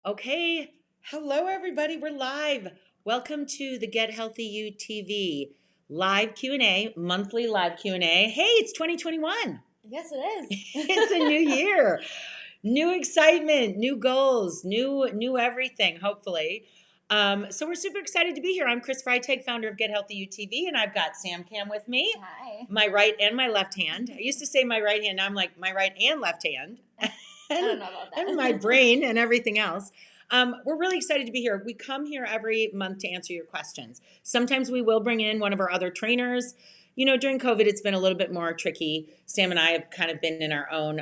Okay, hello everybody. We're live. Welcome to the Get Healthy UTV live Q&A, monthly live Q&A. Hey, it's 2021. Yes, it is. It's a new year. New excitement, new goals, new everything, hopefully. So we're super excited to be here. I'm Chris Freytag, founder of Get Healthy UTV, and I've got Sam Cam with me. Hi. My right and my left hand. I used to say my right hand, now I'm like my right and left hand. I don't know about that. And my brain and everything else. We're really excited to be here. We come here every month to answer your questions. Sometimes we will bring in one of our other trainers. You know, during COVID, it's been a little bit more tricky. Sam and I have kind of been in our own,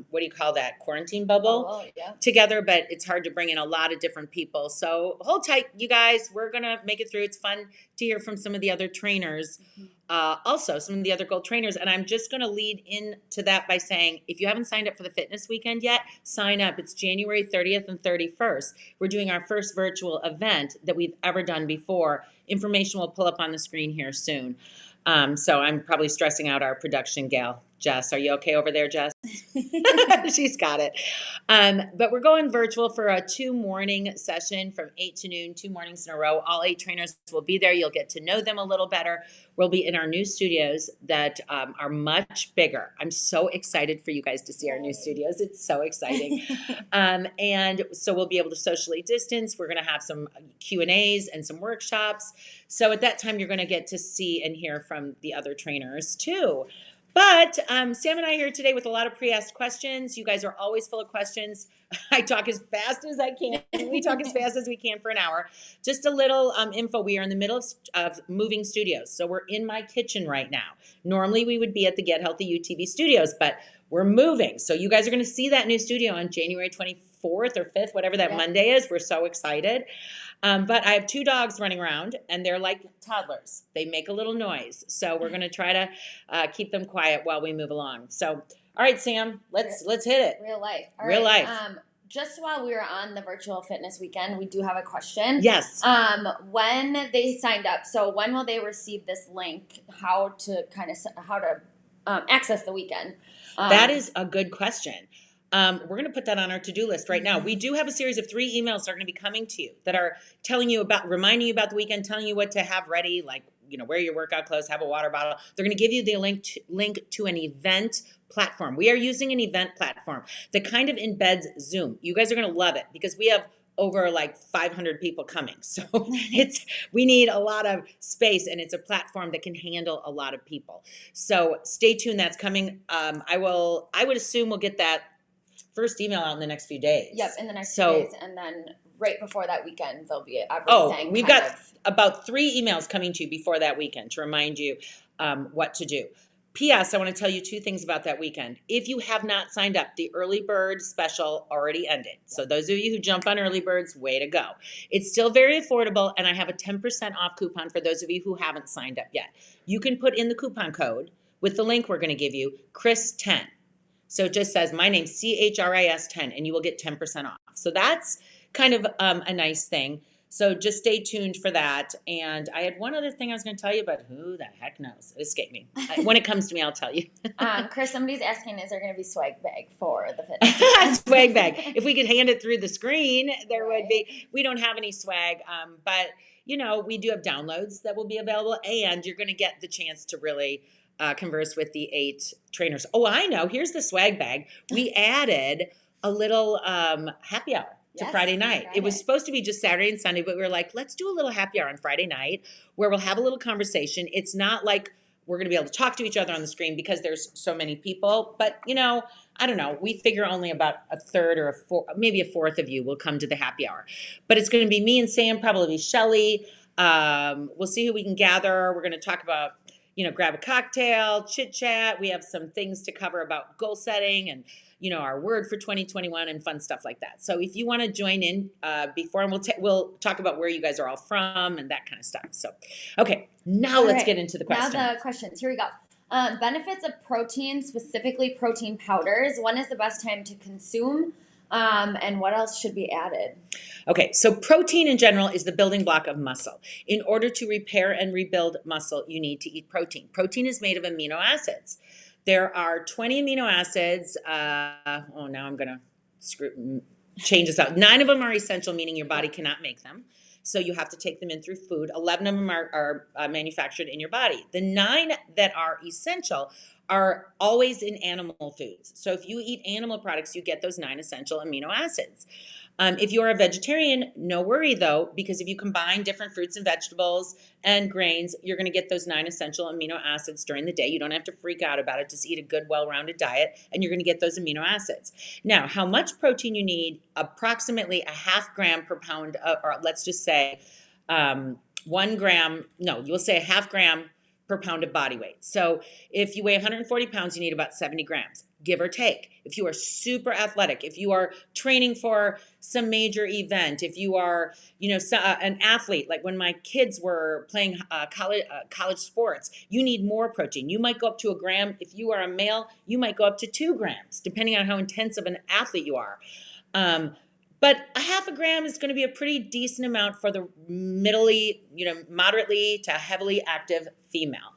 what do you call that, quarantine bubble together, but it's hard to bring in a lot of different people. So hold tight, you guys. We're going to make it through. It's fun to hear from some of the other trainers. Also, some of the other gold trainers. And I'm just going to lead into that by saying, if you haven't signed up for the fitness weekend yet, sign up. It's January 30th and 31st. We're doing our first virtual event that we've ever done before. Information will pull up on the screen here soon. So I'm probably stressing out our production gal, Jess. Are you okay over there, Jess? She's got it. But we're going virtual for a 2-morning session from 8 to noon, 2 mornings in a row. All 8 trainers will be there. You'll get to know them a little better. We'll be in our new studios that are much bigger. I'm so excited for you guys to see our new studios. It's so exciting. And so we'll be able to socially distance. We're going to have some Q&As and some workshops. So at that time, you're going to get to see and hear from the other trainers too. But Sam and I are here today with a lot of pre-asked questions. You guys are always full of questions. I talk as fast as I can. We talk as fast as we can for an hour. Just a little info. We are in the middle of moving studios. So we're in my kitchen right now. Normally we would be at the Get Healthy UTV studios, but we're moving. So you guys are going to see that new studio on January 24th or 5th, whatever that Monday is. We're so excited. But I have 2 dogs running around, and they're like toddlers. They make a little noise. So we're going to try to keep them quiet while we move along. So, all right, Sam, let's hit it. Real life. All Real right. life. Just while we were on the virtual fitness weekend, we do have a question. Yes. When they signed up, so when will they receive this link? How to access the weekend? That is a good question. We're going to put that on our to-do list right now. We do have a series of 3 emails that are going to be coming to you that are telling you about, reminding you about the weekend, telling you what to have ready, like, you know, wear your workout clothes, have a water bottle. They're going to give you the link to an event platform. We are using an event platform that kind of embeds Zoom. You guys are going to love it because we have over like 500 people coming. So we need a lot of space, and it's a platform that can handle a lot of people. So stay tuned. That's coming. I would assume we'll get that first email out in the next few days. Yep, in the next few days. And then right before that weekend, there'll be everything. Oh, we've got about 3 emails coming to you before that weekend to remind you what to do. P.S. I want to tell you 2 things about that weekend. If you have not signed up, the early bird special already ended. So those of you who jump on early birds, way to go. It's still very affordable, and I have a 10% off coupon for those of you who haven't signed up yet. You can put in the coupon code with the link we're going to give you, Chris10. So it just says, my name's CHRIS10, and you will get 10% off. So that's kind of a nice thing. So just stay tuned for that. And I had one other thing I was going to tell you, but who the heck knows? It escaped me. When it comes to me, I'll tell you. Chris, somebody's asking, is there going to be swag bag for the fitness? Swag bag. If we could hand it through the screen, there would be. We don't have any swag, but, you know, we do have downloads that will be available, and you're going to get the chance to really converse with the 8 trainers. Oh, I know. Here's the swag bag. We added a little happy hour to Friday night. It was supposed to be just Saturday and Sunday, but we were like, let's do a little happy hour on Friday night where we'll have a little conversation. It's not like we're going to be able to talk to each other on the screen because there's so many people. But, you know, I don't know. We figure only about a third or maybe a fourth of you will come to the happy hour. But it's going to be me and Sam, probably Shelly. We'll see who we can gather. We're going to talk about, you know, grab a cocktail, chit chat. We have some things to cover about goal setting and, you know, our word for 2021 and fun stuff like that. So if you want to join in before, and we'll talk about where you guys are all from and that kind of stuff. So, okay, now let's get into the questions. Now the questions. Here we go. Benefits of protein, specifically protein powders. When is the best time to consume? And what else should be added? Okay, so protein in general is the building block of muscle. In order to repair and rebuild muscle, you need to eat protein. Protein is made of amino acids. There are 20 amino acids. Now I'm going to changes out. 9 of them are essential, meaning your body cannot make them. So you have to take them in through food. 11 of them are manufactured in your body. The 9 that are essential are always in animal foods. So if you eat animal products, you get those 9 essential amino acids. If you're a vegetarian, no worry though, because if you combine different fruits and vegetables and grains, you're going to get those 9 essential amino acids during the day. You don't have to freak out about it. Just eat a good, well-rounded diet, and you're going to get those amino acids. Now, how much protein you need? Approximately a half gram per pound, or let's just say 1 gram. No, you'll say a half gram per pound of body weight. So if you weigh 140 pounds, you need about 70 grams, give or take. If you are super athletic, if you are training for some major event, if you are, an athlete, like when my kids were playing college sports, you need more protein. You might go up to a gram. If you are a male, you might go up to 2 grams, depending on how intense of an athlete you are. But a half a gram is going to be a pretty decent amount for the moderately to heavily active female.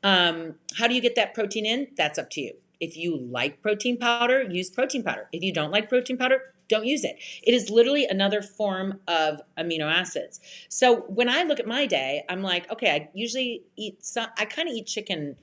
How do you get that protein in? That's up to you. If you like protein powder, use protein powder. If you don't like protein powder, don't use it. It is literally another form of amino acids. So when I look at my day, I'm like, okay, I usually I kind of eat chicken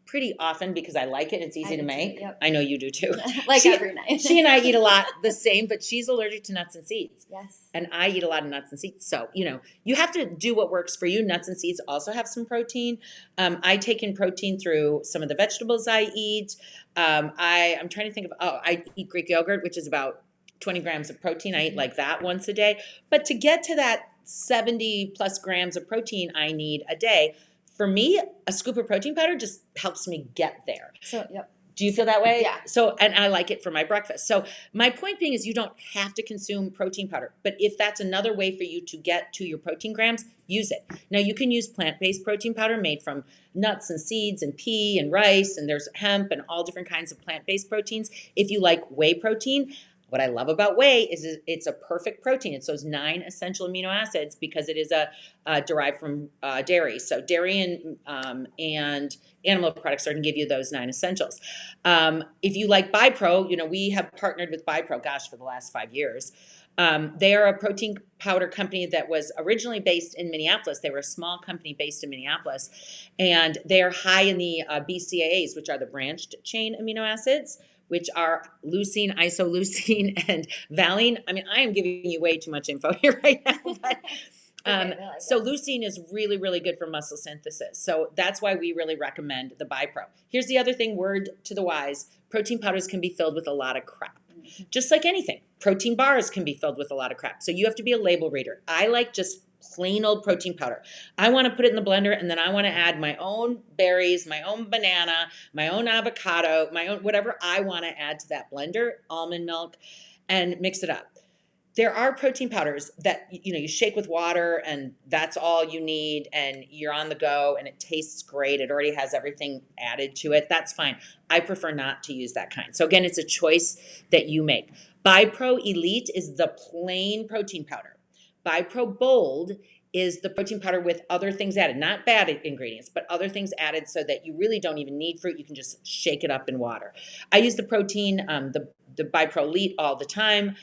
pretty often because I like it. It's easy to make. Too, yep. I know you do too. Every night. She and I eat a lot the same, but she's allergic to nuts and seeds. Yes. And I eat a lot of nuts and seeds. So, you have to do what works for you. Nuts and seeds also have some protein. I take in protein through some of the vegetables I eat. I'm trying to think of, I eat Greek yogurt, which is about 20 grams of protein. I eat like that once a day. But to get to that 70 plus grams of protein I need a day, for me, a scoop of protein powder just helps me get there. So, yep. Do you feel that way? Yeah. So, and I like it for my breakfast. So my point being is you don't have to consume protein powder, but if that's another way for you to get to your protein grams, use it. Now you can use plant-based protein powder made from nuts and seeds and pea and rice, and there's hemp and all different kinds of plant-based proteins. If you like whey protein, what I love about whey is it's a perfect protein. It's those 9 essential amino acids because it is derived from dairy. So dairy and animal products are going to give you those 9 essentials. If you like BiPro, we have partnered with BiPro, for the last 5 years. They are a protein powder company that was originally based in Minneapolis. They were a small company based in Minneapolis, and they are high in the BCAAs, which are the branched chain amino acids, which are leucine, isoleucine, and valine. I mean, I am giving you way too much info here right now. But, so leucine is really, really good for muscle synthesis. So that's why we really recommend the BiPro. Here's the other thing, word to the wise. Protein powders can be filled with a lot of crap. Just like anything. Protein bars can be filled with a lot of crap. So you have to be a label reader. I like just plain old protein powder. I want to put it in the blender, and then I want to add my own berries, my own banana, my own avocado, my own whatever I want to add to that blender, almond milk, and mix it up. There are protein powders that you shake with water and that's all you need and you're on the go and it tastes great. It already has everything added to it. That's fine. I prefer not to use that kind. So again, it's a choice that you make. BiPro Elite is the plain protein powder. BiPro Bold is the protein powder with other things added, not bad ingredients, but other things added so that you really don't even need fruit. You can just shake it up in water. I use the protein, the BiPro Elite all the time.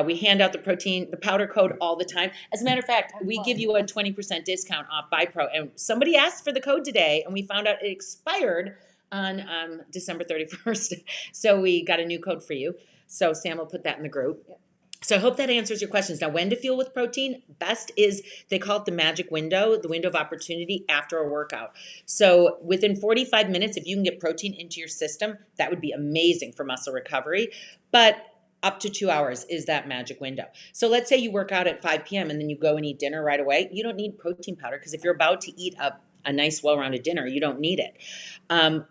We hand out the powder code all the time. As a matter of fact, we give you a 20% discount off BiPro. And somebody asked for the code today, and we found out it expired on December 31st. So we got a new code for you. So Sam will put that in the group. Yep. So I hope that answers your questions. Now, when to fuel with protein? Best is, they call it the magic window, the window of opportunity after a workout. So within 45 minutes, if you can get protein into your system, that would be amazing for muscle recovery. But up to 2 hours is that magic window. So let's say you work out at 5 p.m. and then you go and eat dinner right away. You don't need protein powder because if you're about to eat a nice well-rounded dinner, you don't need it.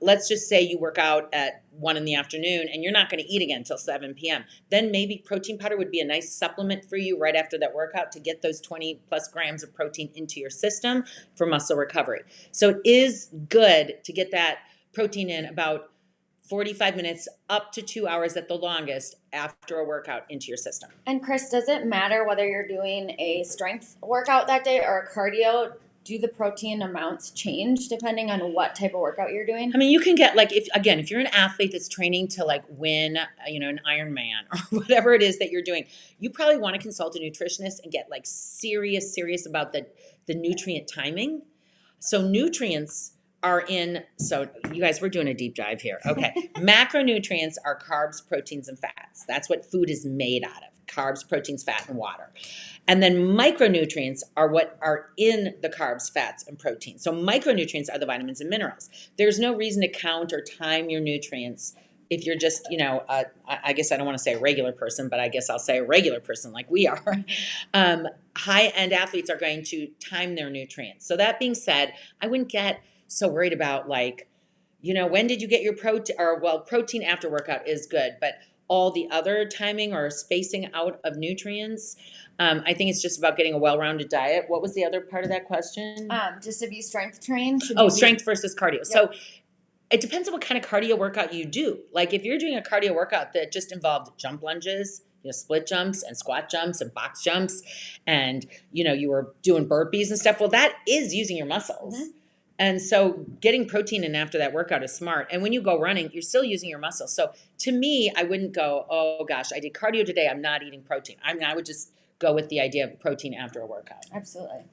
Let's just say you work out at 1 in the afternoon and you're not going to eat again until 7 p.m. Then maybe protein powder would be a nice supplement for you right after that workout to get those 20 plus grams of protein into your system for muscle recovery. So it is good to get that protein in about 45 minutes up to 2 hours at the longest after a workout into your system. And Chris, does it matter whether you're doing a strength workout that day or a cardio? do the protein amounts change depending on what type of workout you're doing? I mean, you can get like, if you're an athlete that's training to like win, an Ironman or whatever it is that you're doing, you probably want to consult a nutritionist and get like serious about the nutrient timing. So nutrients are so you guys, we're doing a deep dive here. Okay. Macronutrients are carbs, proteins, and fats. That's what food is made out of: carbs, proteins, fat, and water. And then micronutrients are what are in the carbs, fats, and proteins. So micronutrients are the vitamins and minerals. There's no reason to count or time your nutrients if you're just, I guess I don't want to say a regular person, but I guess I'll say a regular person like we are. High-end athletes are going to time their nutrients. So that being said, I wouldn't get so worried about like, when did you get your protein? Protein after workout is good, but all the other timing or spacing out of nutrients, I think it's just about getting a well-rounded diet. What was the other part of that question? Just if you strength train. Strength versus cardio. Yep. So it depends on what kind of cardio workout you do. Like if you're doing a cardio workout that just involved jump lunges, split jumps and squat jumps and box jumps, and you were doing burpees and stuff, well, that is using your muscles. Mm-hmm. And so getting protein in after that workout is smart. And when you go running, you're still using your muscles. So to me, I wouldn't go, oh gosh, I did cardio today, I'm not eating protein. I mean, I would just go with the idea of protein after a workout. Absolutely.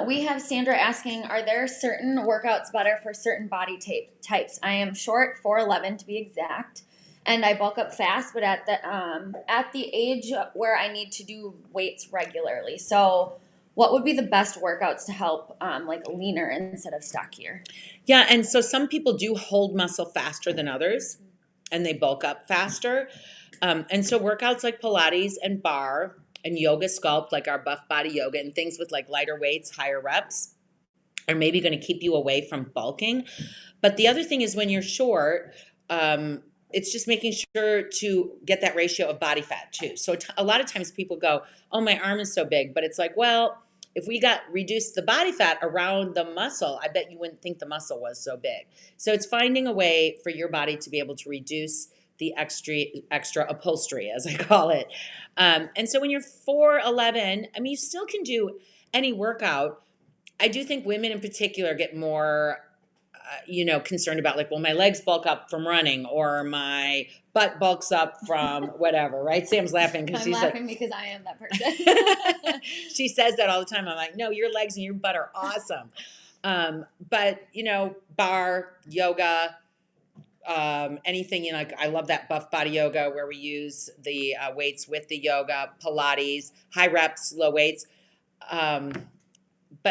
We have Sandra asking, are there certain workouts better for certain body types? I am short, 4'11" to be exact, and I bulk up fast, but at the age where I need to do weights regularly. So what would be the best workouts to help like leaner instead of stockier? Yeah, and so some people do hold muscle faster than others, and they bulk up faster. And so workouts like Pilates and bar and yoga sculpt, like our buff body yoga, and things with like lighter weights, higher reps, are maybe going to keep you away from bulking. But the other thing is when you're short, it's just making sure to get that ratio of body fat too. So a lot of times people go, oh, my arm is so big. But it's like, well, if we reduced the body fat around the muscle, I bet you wouldn't think the muscle was so big. So it's finding a way for your body to be able to reduce the extra upholstery, as I call it. And so when you're 4'11", I mean, you still can do any workout. I do think women in particular get more, concerned about like, well, my legs bulk up from running or my butt bulks up from whatever, right? Sam's laughing because she's laughing because I am that person. She says that all the time. I'm like, no, your legs and your butt are awesome. But, bar, yoga, anything, like I love that buff body yoga where we use the weights with the yoga, Pilates, high reps, low weights. But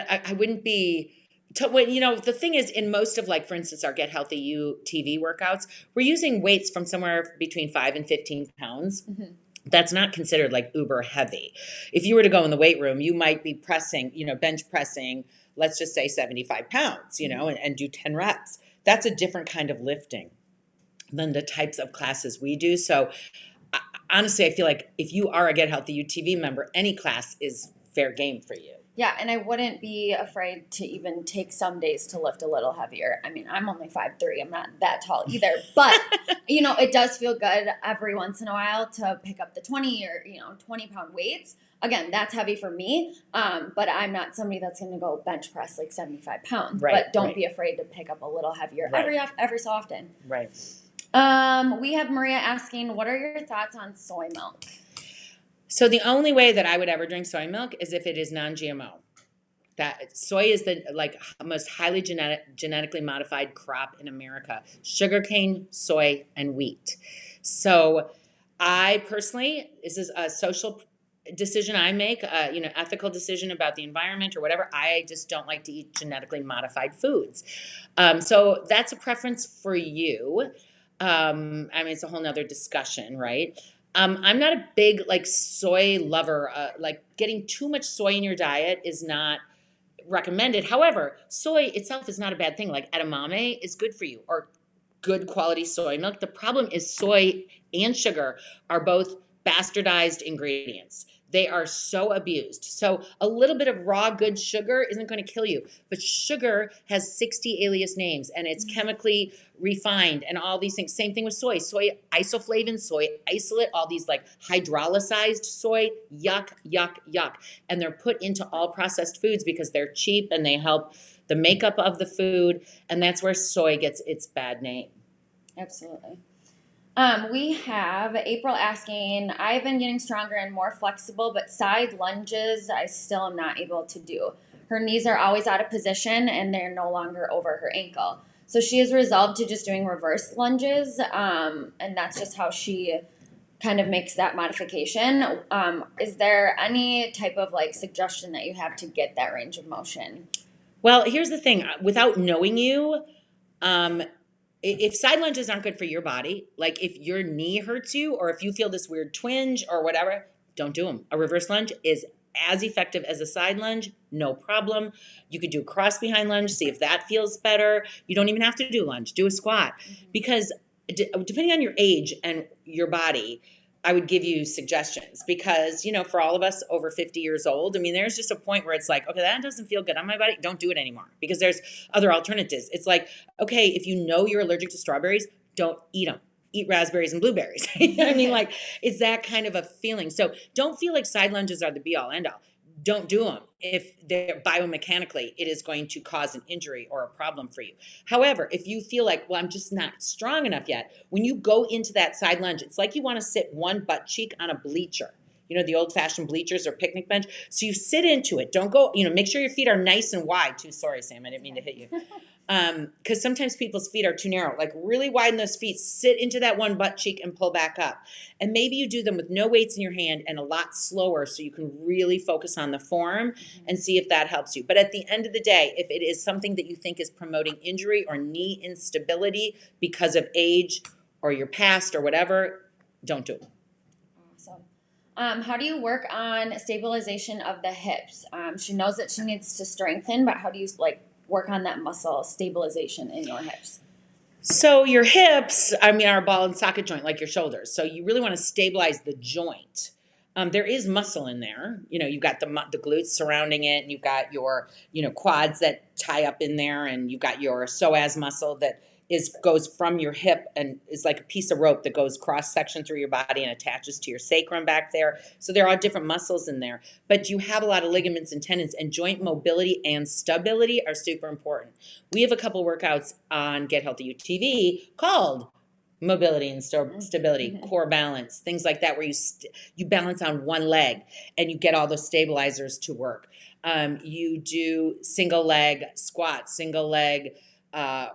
I wouldn't be, the thing is in most of like, for instance, our Get Healthy GHUTV workouts, we're using weights from somewhere between 5 and 15 pounds. Mm-hmm. That's not considered like uber heavy. If you were to go in the weight room, you might be pressing, bench pressing, let's just say 75 pounds, and do 10 reps. That's a different kind of lifting than the types of classes we do. So honestly, I feel like if you are a Get Healthy GHUTV member, any class is fair game for you. Yeah, and I wouldn't be afraid to even take some days to lift a little heavier. I mean, I'm only 5'3". I'm not that tall either. But, it does feel good every once in a while to pick up the 20 or, 20-pound weights. Again, that's heavy for me, but I'm not somebody that's going to go bench press like 75 pounds. Right, but don't be afraid to pick up a little heavier every so often. Right. We have Maria asking, what are your thoughts on soy milk? So the only way that I would ever drink soy milk is if it is non-GMO. That soy is the most highly genetically modified crop in America: sugarcane, soy, and wheat. So I personally, this is a social decision I make, ethical decision about the environment or whatever. I just don't like to eat genetically modified foods. So that's a preference for you. I mean, it's a whole nother discussion, right? I'm not a big soy lover. Getting too much soy in your diet is not recommended. However, soy itself is not a bad thing. Like edamame is good for you, or good quality soy milk. The problem is soy and sugar are both bastardized ingredients. They are so abused. So a little bit of raw good sugar isn't going to kill you, but sugar has 60 alias names and it's chemically refined and all these things. Same thing with soy isoflavin, soy isolate, all these like hydrolyzed soy, yuck, yuck, yuck. And they're put into all processed foods because they're cheap and they help the makeup of the food. And that's where soy gets its bad name. Absolutely. We have April asking, I've been getting stronger and more flexible, but side lunges I still am not able to do. Her knees are always out of position and they're no longer over her ankle. So she has resolved to just doing reverse lunges, and that's just how she kind of makes that modification. Is there any type of like suggestion that you have to get that range of motion? Well, here's the thing. Without knowing you, if side lunges aren't good for your body, like if your knee hurts you or if you feel this weird twinge or whatever, don't do them. A reverse lunge is as effective as a side lunge, no problem. You could do a cross behind lunge, see if that feels better. You don't even have to do lunge, do a squat. Because depending on your age and your body, I would give you suggestions because, you know, for all of us over 50 years old, I mean, there's just a point where it's like, okay, that doesn't feel good on my body. Don't do it anymore because there's other alternatives. It's like, okay, if you know you're allergic to strawberries, don't eat them. Eat raspberries and blueberries. You know what I mean? Like, it's that kind of a feeling. So don't feel like side lunges are the be all end all. Don't do them if they're biomechanically, it is going to cause an injury or a problem for you. However, if you feel like, well, I'm just not strong enough yet, when you go into that side lunge, it's like you want to sit one butt cheek on a bleacher. You know, the old fashioned bleachers or picnic bench. So you sit into it. Don't go, you know, make sure your feet are nice and wide too. Sorry, Sam, I didn't mean to hit you. Because sometimes people's feet are too narrow. Like really widen those feet, sit into that one butt cheek and pull back up. And maybe you do them with no weights in your hand and a lot slower so you can really focus on the form and see if that helps you. But at the end of the day, if it is something that you think is promoting injury or knee instability because of age or your past or whatever, don't do it. Awesome. How do you work on stabilization of the hips? She knows that she needs to strengthen, but how do you work on that muscle stabilization in your hips? So your hips, I mean, are a ball and socket joint like your shoulders. So you really want to stabilize the joint. There is muscle in there. You know, you've got the glutes surrounding it, and you've got your, you know, quads that tie up in there, and you've got your psoas muscle that goes from your hip and is like a piece of rope that goes cross section through your body and attaches to your sacrum back there. So there are different muscles in there, but you have a lot of ligaments and tendons, and joint mobility and stability are super important. We have a couple workouts on Get Healthy UTV called mobility and stability, core balance, things like that, where you balance on one leg and you get all those stabilizers to work. You do single leg squats, single leg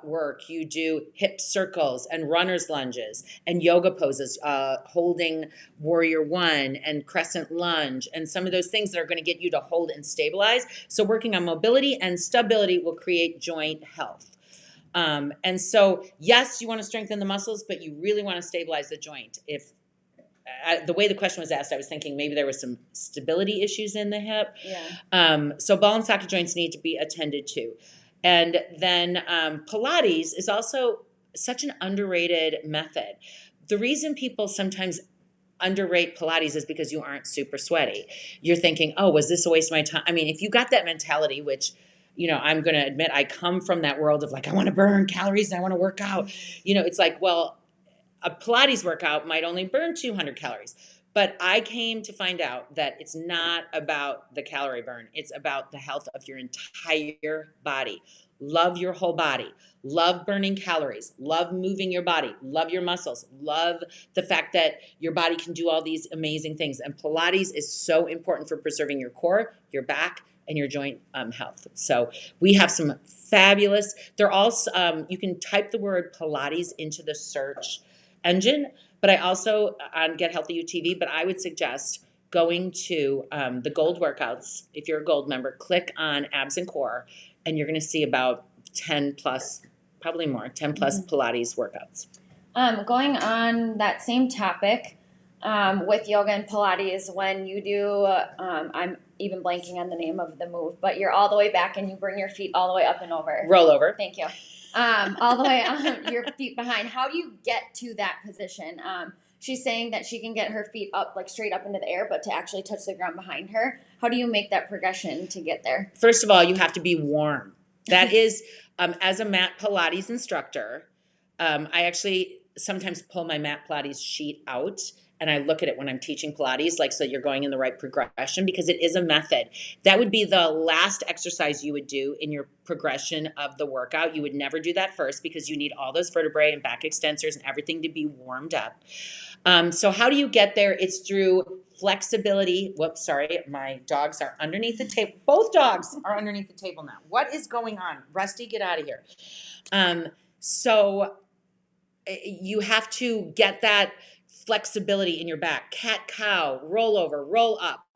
work. You do hip circles and runner's lunges and yoga poses, holding warrior one and crescent lunge, and some of those things that are going to get you to hold and stabilize. So working on mobility and stability will create joint health. And so, yes, you want to strengthen the muscles, but you really want to stabilize the joint. If the way the question was asked, I was thinking maybe there was some stability issues in the hip. Yeah. So ball and socket joints need to be attended to. And then Pilates is also such an underrated method. The reason people sometimes underrate Pilates is because you aren't super sweaty. You're thinking, oh, was this a waste of my time? I mean, if you got that mentality, which, you know, I'm going to admit, I come from that world of like, I want to burn calories and I want to work out. You know, it's like, well, a Pilates workout might only burn 200 calories. But I came to find out that it's not about the calorie burn. It's about the health of your entire body. Love your whole body. Love burning calories. Love moving your body. Love your muscles. Love the fact that your body can do all these amazing things. And Pilates is so important for preserving your core, your back, and your joint health. So we have some fabulous, they're all, you can type the word Pilates into the search engine, but I also on Get Healthy UTV, but I would suggest going to the gold workouts. If you're a gold member, click on abs and core, and you're going to see about 10 plus, probably more, 10 plus Pilates workouts. Going on that same topic with yoga and Pilates, when you do, I'm even blanking on the name of the move, but you're all the way back and you bring your feet all the way up and over. Roll over. Thank you. All the way on your feet behind. How do you get to that position? she's saying that she can get her feet up, like straight up into the air, but to actually touch the ground behind her. How do you make that progression to get there? First of all, you have to be warm. That is, as a mat Pilates instructor, I actually sometimes pull my mat Pilates sheet out and I look at it when I'm teaching Pilates, like, so you're going in the right progression, because it is a method. That would be the last exercise you would do in your progression of the workout. You would never do that first, because you need all those vertebrae and back extensors and everything to be warmed up. So how do you get there? It's through flexibility. Whoops, sorry, my dogs are underneath the table. Both dogs are underneath the table now. What is going on? Rusty, get out of here. So you have to get that flexibility in your back. Cat, cow, roll over, roll up.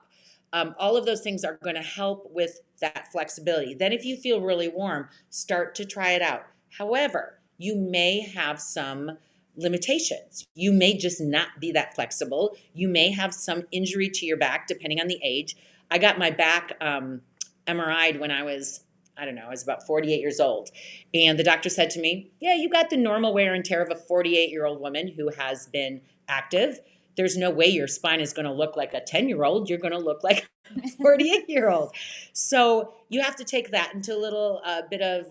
All of those things are going to help with that flexibility. Then if you feel really warm, start to try it out. However, you may have some limitations. You may just not be that flexible. You may have some injury to your back, depending on the age. I got my back MRI'd when I was about 48 years old. And the doctor said to me, yeah, you got the normal wear and tear of a 48-year-old woman who has been active. There's no way your spine is going to look like a 10-year-old. You're going to look like a 48-year-old. So you have to take that into a little bit of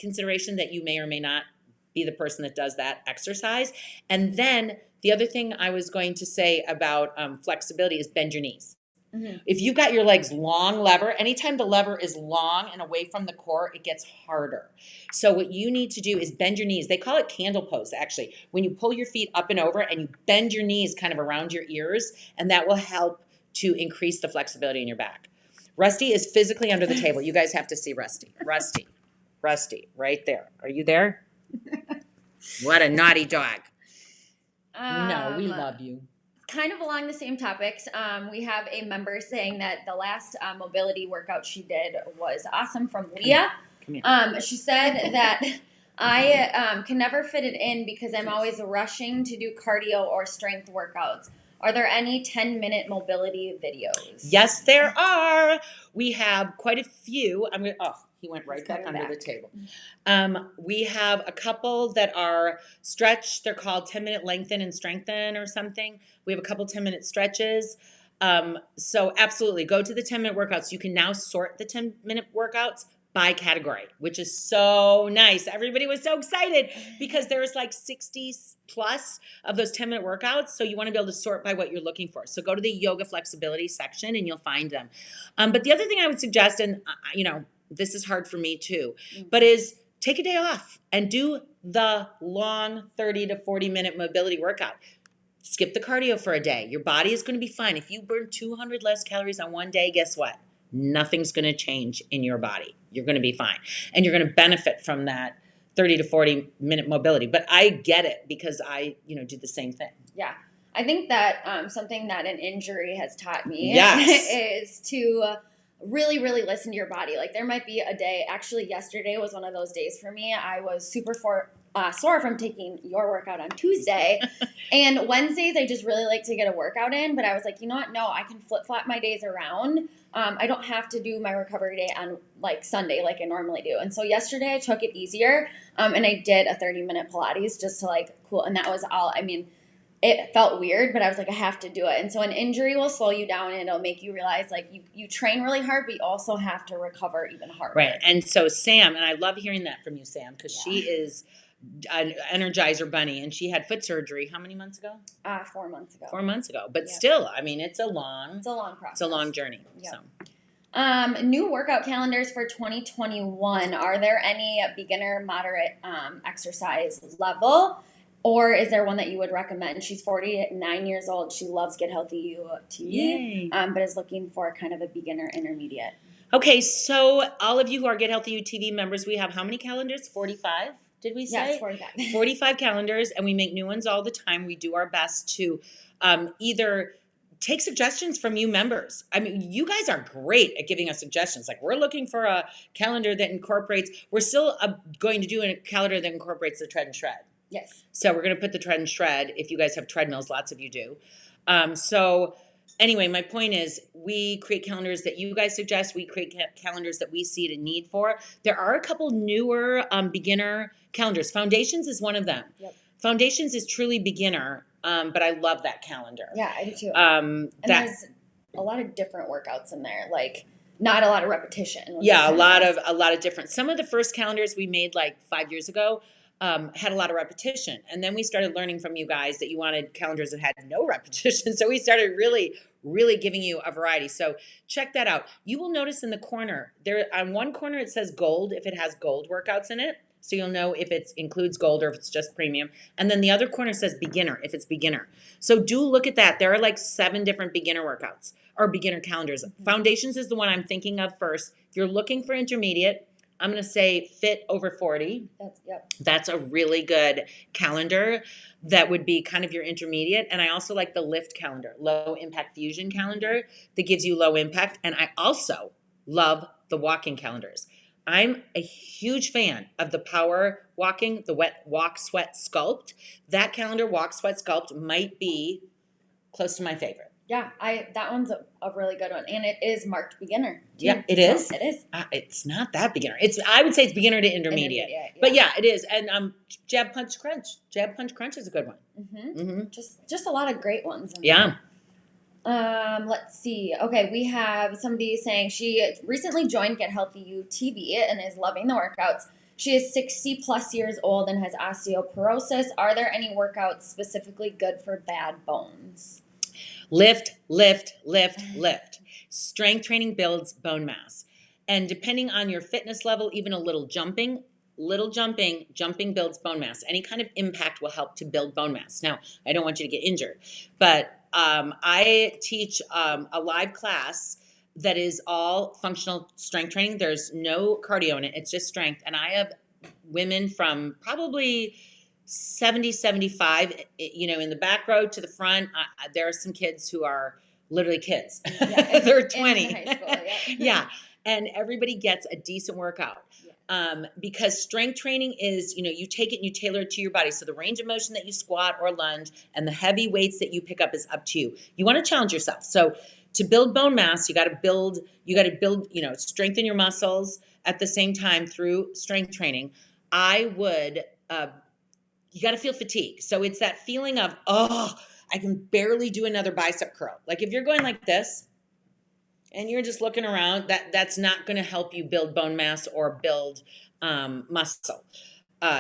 consideration, that you may or may not be the person that does that exercise. And then the other thing I was going to say about flexibility is bend your knees. Mm-hmm. If you've got your legs long lever, anytime the lever is long and away from the core, it gets harder. So what you need to do is bend your knees. They call it candle pose, actually. When you pull your feet up and over and you bend your knees kind of around your ears, and that will help to increase the flexibility in your back. Rusty is physically under the table. You guys have to see Rusty. Rusty, right there. Are you there? What a naughty dog. No, we love you. Kind of along the same topics, we have a member saying that the last mobility workout she did was awesome, from Leah. Come here. She said that I can never fit it in because I'm always rushing to do cardio or strength workouts. Are there any 10-minute mobility videos? Yes, there are. We have quite a few. He went right back under the table. We have a couple that are stretch. They're called 10-minute lengthen and strengthen or something. We have a couple 10-minute stretches. So absolutely, go to the 10-minute workouts. You can now sort the 10-minute workouts by category, which is so nice. Everybody was so excited because there's like 60 plus of those 10-minute workouts. So you want to be able to sort by what you're looking for. So go to the yoga flexibility section and you'll find them. But the other thing I would suggest, and this is hard for me too, but is take a day off and do the long 30 to 40 minute mobility workout. Skip the cardio for a day. Your body is going to be fine. If you burn 200 less calories on one day, guess what? Nothing's going to change in your body. You're going to be fine. And you're going to benefit from that 30 to 40 minute mobility. But I get it because I, do the same thing. Yeah. I think that something that an injury has taught me is to really, really listen to your body. Like, there might be a day, actually yesterday was one of those days for me. I was super sore from taking your workout on Tuesday. And Wednesdays, I just really like to get a workout in. But I was like, you know what? No, I can flip-flop my days around. I don't have to do my recovery day on like Sunday like I normally do. And so yesterday I took it easier. And I did a 30-minute Pilates just to like cool. And that was all. I mean, it felt weird, but I was like, I have to do it. And so an injury will slow you down and it'll make you realize like you train really hard, but you also have to recover even harder. Right. And so Sam, and I love hearing that from you, Sam, because she is an Energizer bunny and she had foot surgery. How many months ago? 4 months ago. 4 months ago. But still, I mean, it's a long process. It's a long journey. Yep. So. New workout calendars for 2021. Are there any beginner, moderate exercise level? Or is there one that you would recommend? She's 49 years old. She loves Get Healthy UTV, but is looking for kind of a beginner intermediate. Okay, so all of you who are Get Healthy UTV members, we have how many calendars? 45, did we say? Yes, 45. 45 calendars, and we make new ones all the time. We do our best to either take suggestions from you members. I mean, you guys are great at giving us suggestions. Like, we're looking for a calendar that incorporates, we're still going to do a calendar that incorporates the tread and shred. Yes. So we're going to put the tread and shred if you guys have treadmills. Lots of you do. So anyway, my point is we create calendars that you guys suggest. We create calendars that we see the need for. There are a couple newer beginner calendars. Foundations is one of them. Yep. Foundations is truly beginner. But I love that calendar. Yeah, I do too. And there's a lot of different workouts in there, like not a lot of repetition. Yeah, a lot of different. Some of the first calendars we made like 5 years ago had a lot of repetition, and then we started learning from you guys that you wanted calendars that had no repetition. So we started really giving you a variety. So check that out. You will notice in the corner there, on one corner it says gold if it has gold workouts in it. So you'll know if it includes gold or if it's just premium. And then the other corner says beginner if it's beginner. So do look at that. There are like 7 different beginner workouts or beginner calendars. Foundations is the one I'm thinking of first. If you're looking for intermediate, I'm going to say fit over 40. That's a really good calendar. That would be kind of your intermediate. And I also like the lift calendar, low impact fusion calendar that gives you low impact. And I also love the walking calendars. I'm a huge fan of the power walking, the wet walk, sweat, sculpt. That calendar, walk, sweat, sculpt, might be close to my favorite. Yeah, that one's a really good one, and it is marked beginner too. Yeah, it is. It is. It's not that beginner. I would say it's beginner to intermediate. Yeah. But yeah, it is. And jab punch crunch. Jab punch crunch is a good one. Just a lot of great ones. Yeah. Let's see. Okay, we have somebody saying she recently joined Get Healthy GHUTV and is loving the workouts. She is 60 plus years old and has osteoporosis. Are there any workouts specifically good for bad bones? Lift, lift, lift, lift. Strength training builds bone mass. And depending on your fitness level, even a little jumping builds bone mass. Any kind of impact will help to build bone mass. Now, I don't want you to get injured, but I teach a live class that is all functional strength training. There's no cardio in it. It's just strength. And I have women from probably 70, 75, in the back row to the front. There are some kids who are literally kids. Yeah, they're 20. In high school, yeah. And everybody gets a decent workout. Because strength training is, you take it and you tailor it to your body. So the range of motion that you squat or lunge and the heavy weights that you pick up is up to you. You want to challenge yourself. So to build bone mass, you got to build, strengthen your muscles at the same time through strength training. You got to feel fatigue. So it's that feeling of, I can barely do another bicep curl. Like if you're going like this and you're just looking around, that's not going to help you build bone mass or build muscle.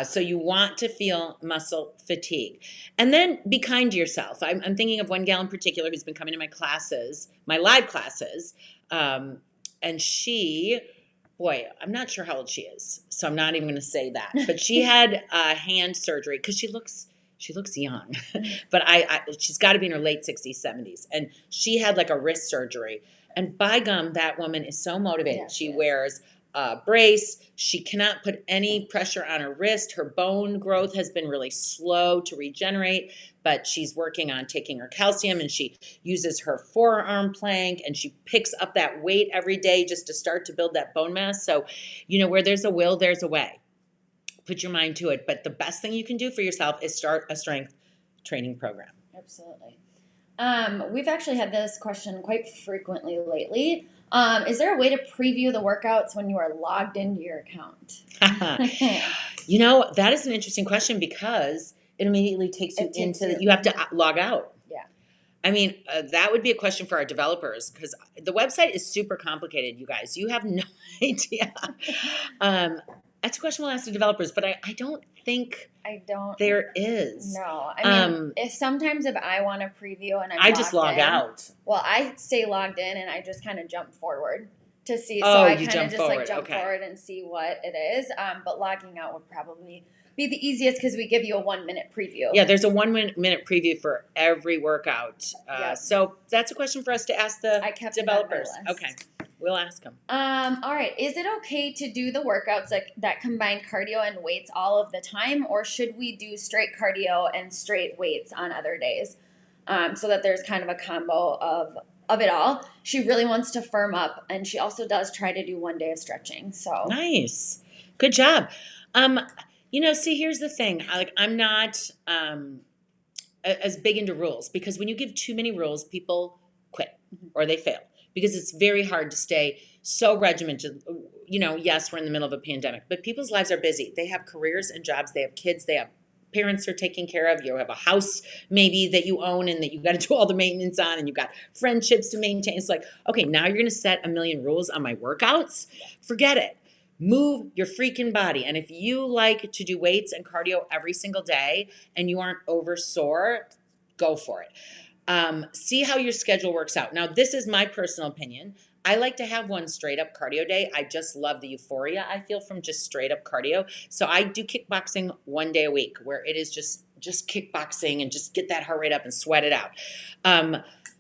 So you want to feel muscle fatigue. And then be kind to yourself. I'm thinking of one gal in particular who's been coming to my classes, my live classes. And she, I'm not sure how old she is. So I'm not even going to say that. But she had hand surgery because she looks young. But she's got to be in her late 60s, 70s. And she had like a wrist surgery. And by gum, that woman is so motivated. Yeah, she wears a brace. She cannot put any pressure on her wrist. Her bone growth has been really slow to regenerate, but she's working on taking her calcium, and she uses her forearm plank, and she picks up that weight every day just to start to build that bone mass. So, where there's a will, there's a way. Put your mind to it. But the best thing you can do for yourself is start a strength training program. Absolutely. We've actually had this question quite frequently lately. Is there a way to preview the workouts when you are logged into your account? That is an interesting question because it immediately takes you you have to log out. Yeah. I mean, that would be a question for our developers because the website is super complicated, you guys. You have no idea. That's a question we'll ask the developers, but I don't think there is. No. I mean, if I want to preview and I just log out. Well, I stay logged in and I just kind of jump forward to see. So I kind of just jump forward and see what it is. But logging out would probably be the easiest because we give you a 1-minute preview. Yeah, there's a 1-minute preview for every workout. So that's a question for us to ask the developers. Okay. We'll ask them. All right. Is it okay to do the workouts that combine cardio and weights all of the time, or should we do straight cardio and straight weights on other days, so that there's kind of a combo of it all? She really wants to firm up, and she also does try to do 1 day of stretching. So nice, good job. See, here's the thing. I'm not as big into rules because when you give too many rules, people quit or they fail. Because it's very hard to stay so regimented. Yes, we're in the middle of a pandemic, but people's lives are busy. They have careers and jobs. They have kids. They have parents are taking care of, you have a house maybe that you own and that you got to do all the maintenance on, and you've got friendships to maintain. It's like, okay, now you're going to set a million rules on my workouts. Forget it. Move your freaking body. And if you like to do weights and cardio every single day and you aren't over sore, go for it. See how your schedule works out. Now, this is my personal opinion. I like to have one straight up cardio day. I just love the euphoria I feel from just straight up cardio. So I do kickboxing one day a week where it is just kickboxing and just get that heart rate up and sweat it out.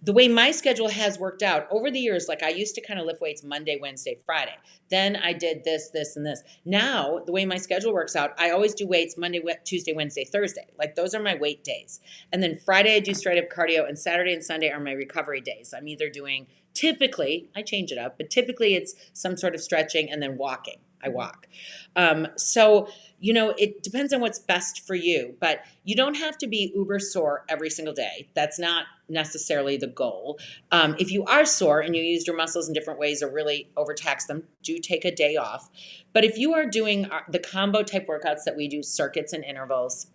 The way my schedule has worked out over the years, like I used to kind of lift weights Monday, Wednesday, Friday. Then I did this, and this. Now, the way my schedule works out, I always do weights Monday, Tuesday, Wednesday, Thursday. Like those are my weight days. And then Friday, I do straight up cardio, and Saturday and Sunday are my recovery days. I'm either doing, typically, I change it up, but typically it's some sort of stretching and then walking. I walk. So, it depends on what's best for you, but you don't have to be uber sore every single day. That's not necessarily the goal. If you are sore and you use your muscles in different ways or really overtax them, do take a day off. But if you are doing the combo type workouts that we do, circuits and intervals,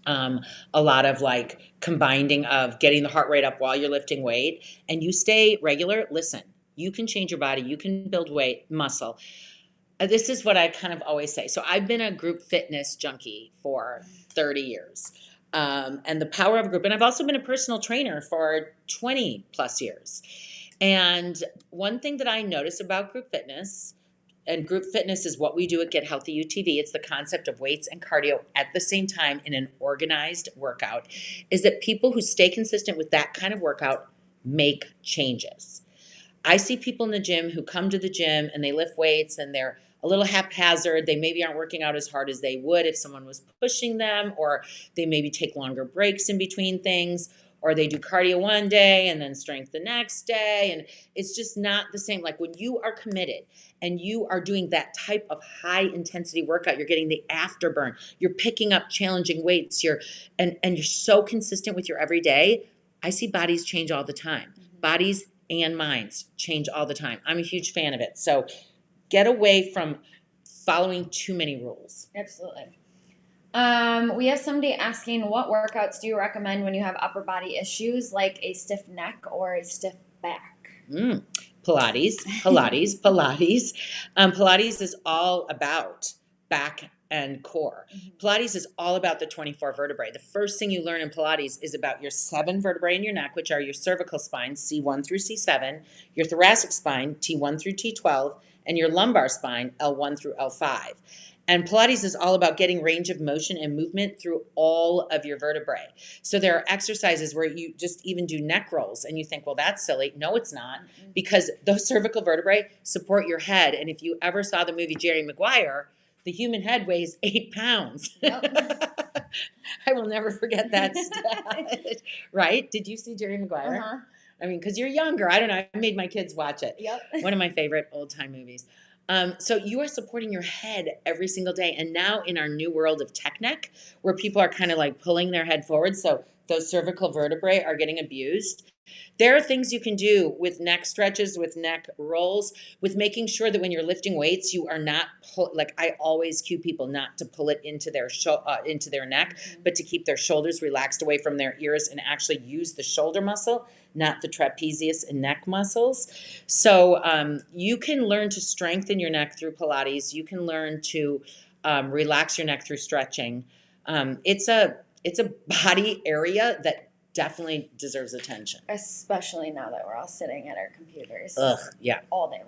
a lot of like combining of getting the heart rate up while you're lifting weight, and you stay regular, listen, you can change your body, you can build weight, muscle. This is what I kind of always say. So I've been a group fitness junkie for 30 years. And the power of a group. And I've also been a personal trainer for 20 plus years. And one thing that I notice about group fitness, and group fitness is what we do at Get Healthy UTV, it's the concept of weights and cardio at the same time in an organized workout, is that people who stay consistent with that kind of workout make changes. I see people in the gym who come to the gym and they lift weights and they're a little haphazard. They maybe aren't working out as hard as they would if someone was pushing them, or they maybe take longer breaks in between things, or they do cardio one day and then strength the next day. And it's just not the same. Like when you are committed and you are doing that type of high intensity workout, you're getting the afterburn, you're picking up challenging weights, and you're so consistent with your everyday. I see bodies change all the time. Bodies and minds change all the time. I'm a huge fan of it. So get away from following too many rules. Absolutely. We have somebody asking, what workouts do you recommend when you have upper body issues like a stiff neck or a stiff back? Pilates. Pilates is all about back and core. Pilates is all about the 24 vertebrae. The first thing you learn in Pilates is about your 7 vertebrae in your neck, which are your cervical spine, C1 through C7, your thoracic spine, T1 through T12, and your lumbar spine, L1 through L5. And Pilates is all about getting range of motion and movement through all of your vertebrae. So there are exercises where you just even do neck rolls and you think, well, that's silly. No, it's not, because those cervical vertebrae support your head. And if you ever saw the movie Jerry Maguire, the human head weighs 8 pounds. Yep. I will never forget that stat. Right? Did you see Jerry Maguire? Uh-huh. I mean, because you're younger. I don't know. I made my kids watch it. Yep. One of my favorite old-time movies. So you are supporting your head every single day. And now in our new world of tech neck, where people are kind of like pulling their head forward, so those cervical vertebrae are getting abused, there are things you can do with neck stretches, with neck rolls, with making sure that when you're lifting weights, you are not like I always cue people not to pull it into their neck, but to keep their shoulders relaxed away from their ears and actually use the shoulder muscle, not the trapezius and neck muscles. So you can learn to strengthen your neck through Pilates. You can learn to relax your neck through stretching. It's a body area that definitely deserves attention. Especially now that we're all sitting at our computers. Yeah. All day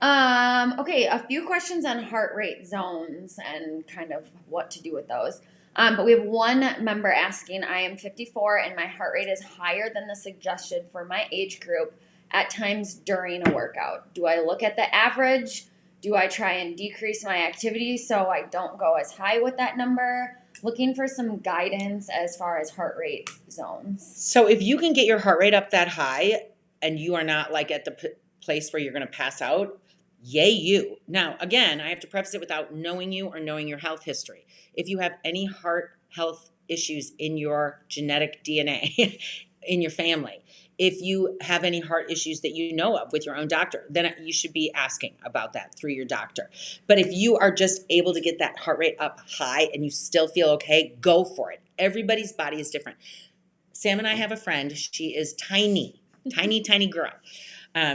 long. Okay, a few questions on heart rate zones and kind of what to do with those. But we have one member asking, I am 54 and my heart rate is higher than the suggested for my age group at times during a workout. Do I look at the average? Do I try and decrease my activity so I don't go as high with that number? Looking for some guidance as far as heart rate zones. So if you can get your heart rate up that high and you are not like at the place where you're going to pass out, yay you. Now, again, I have to preface it without knowing you or knowing your health history. If you have any heart health issues in your genetic DNA, in your family, if you have any heart issues that you know of with your own doctor, then you should be asking about that through your doctor. But if you are just able to get that heart rate up high and you still feel okay, go for it. Everybody's body is different. Sam and I have a friend. She is tiny, tiny girl.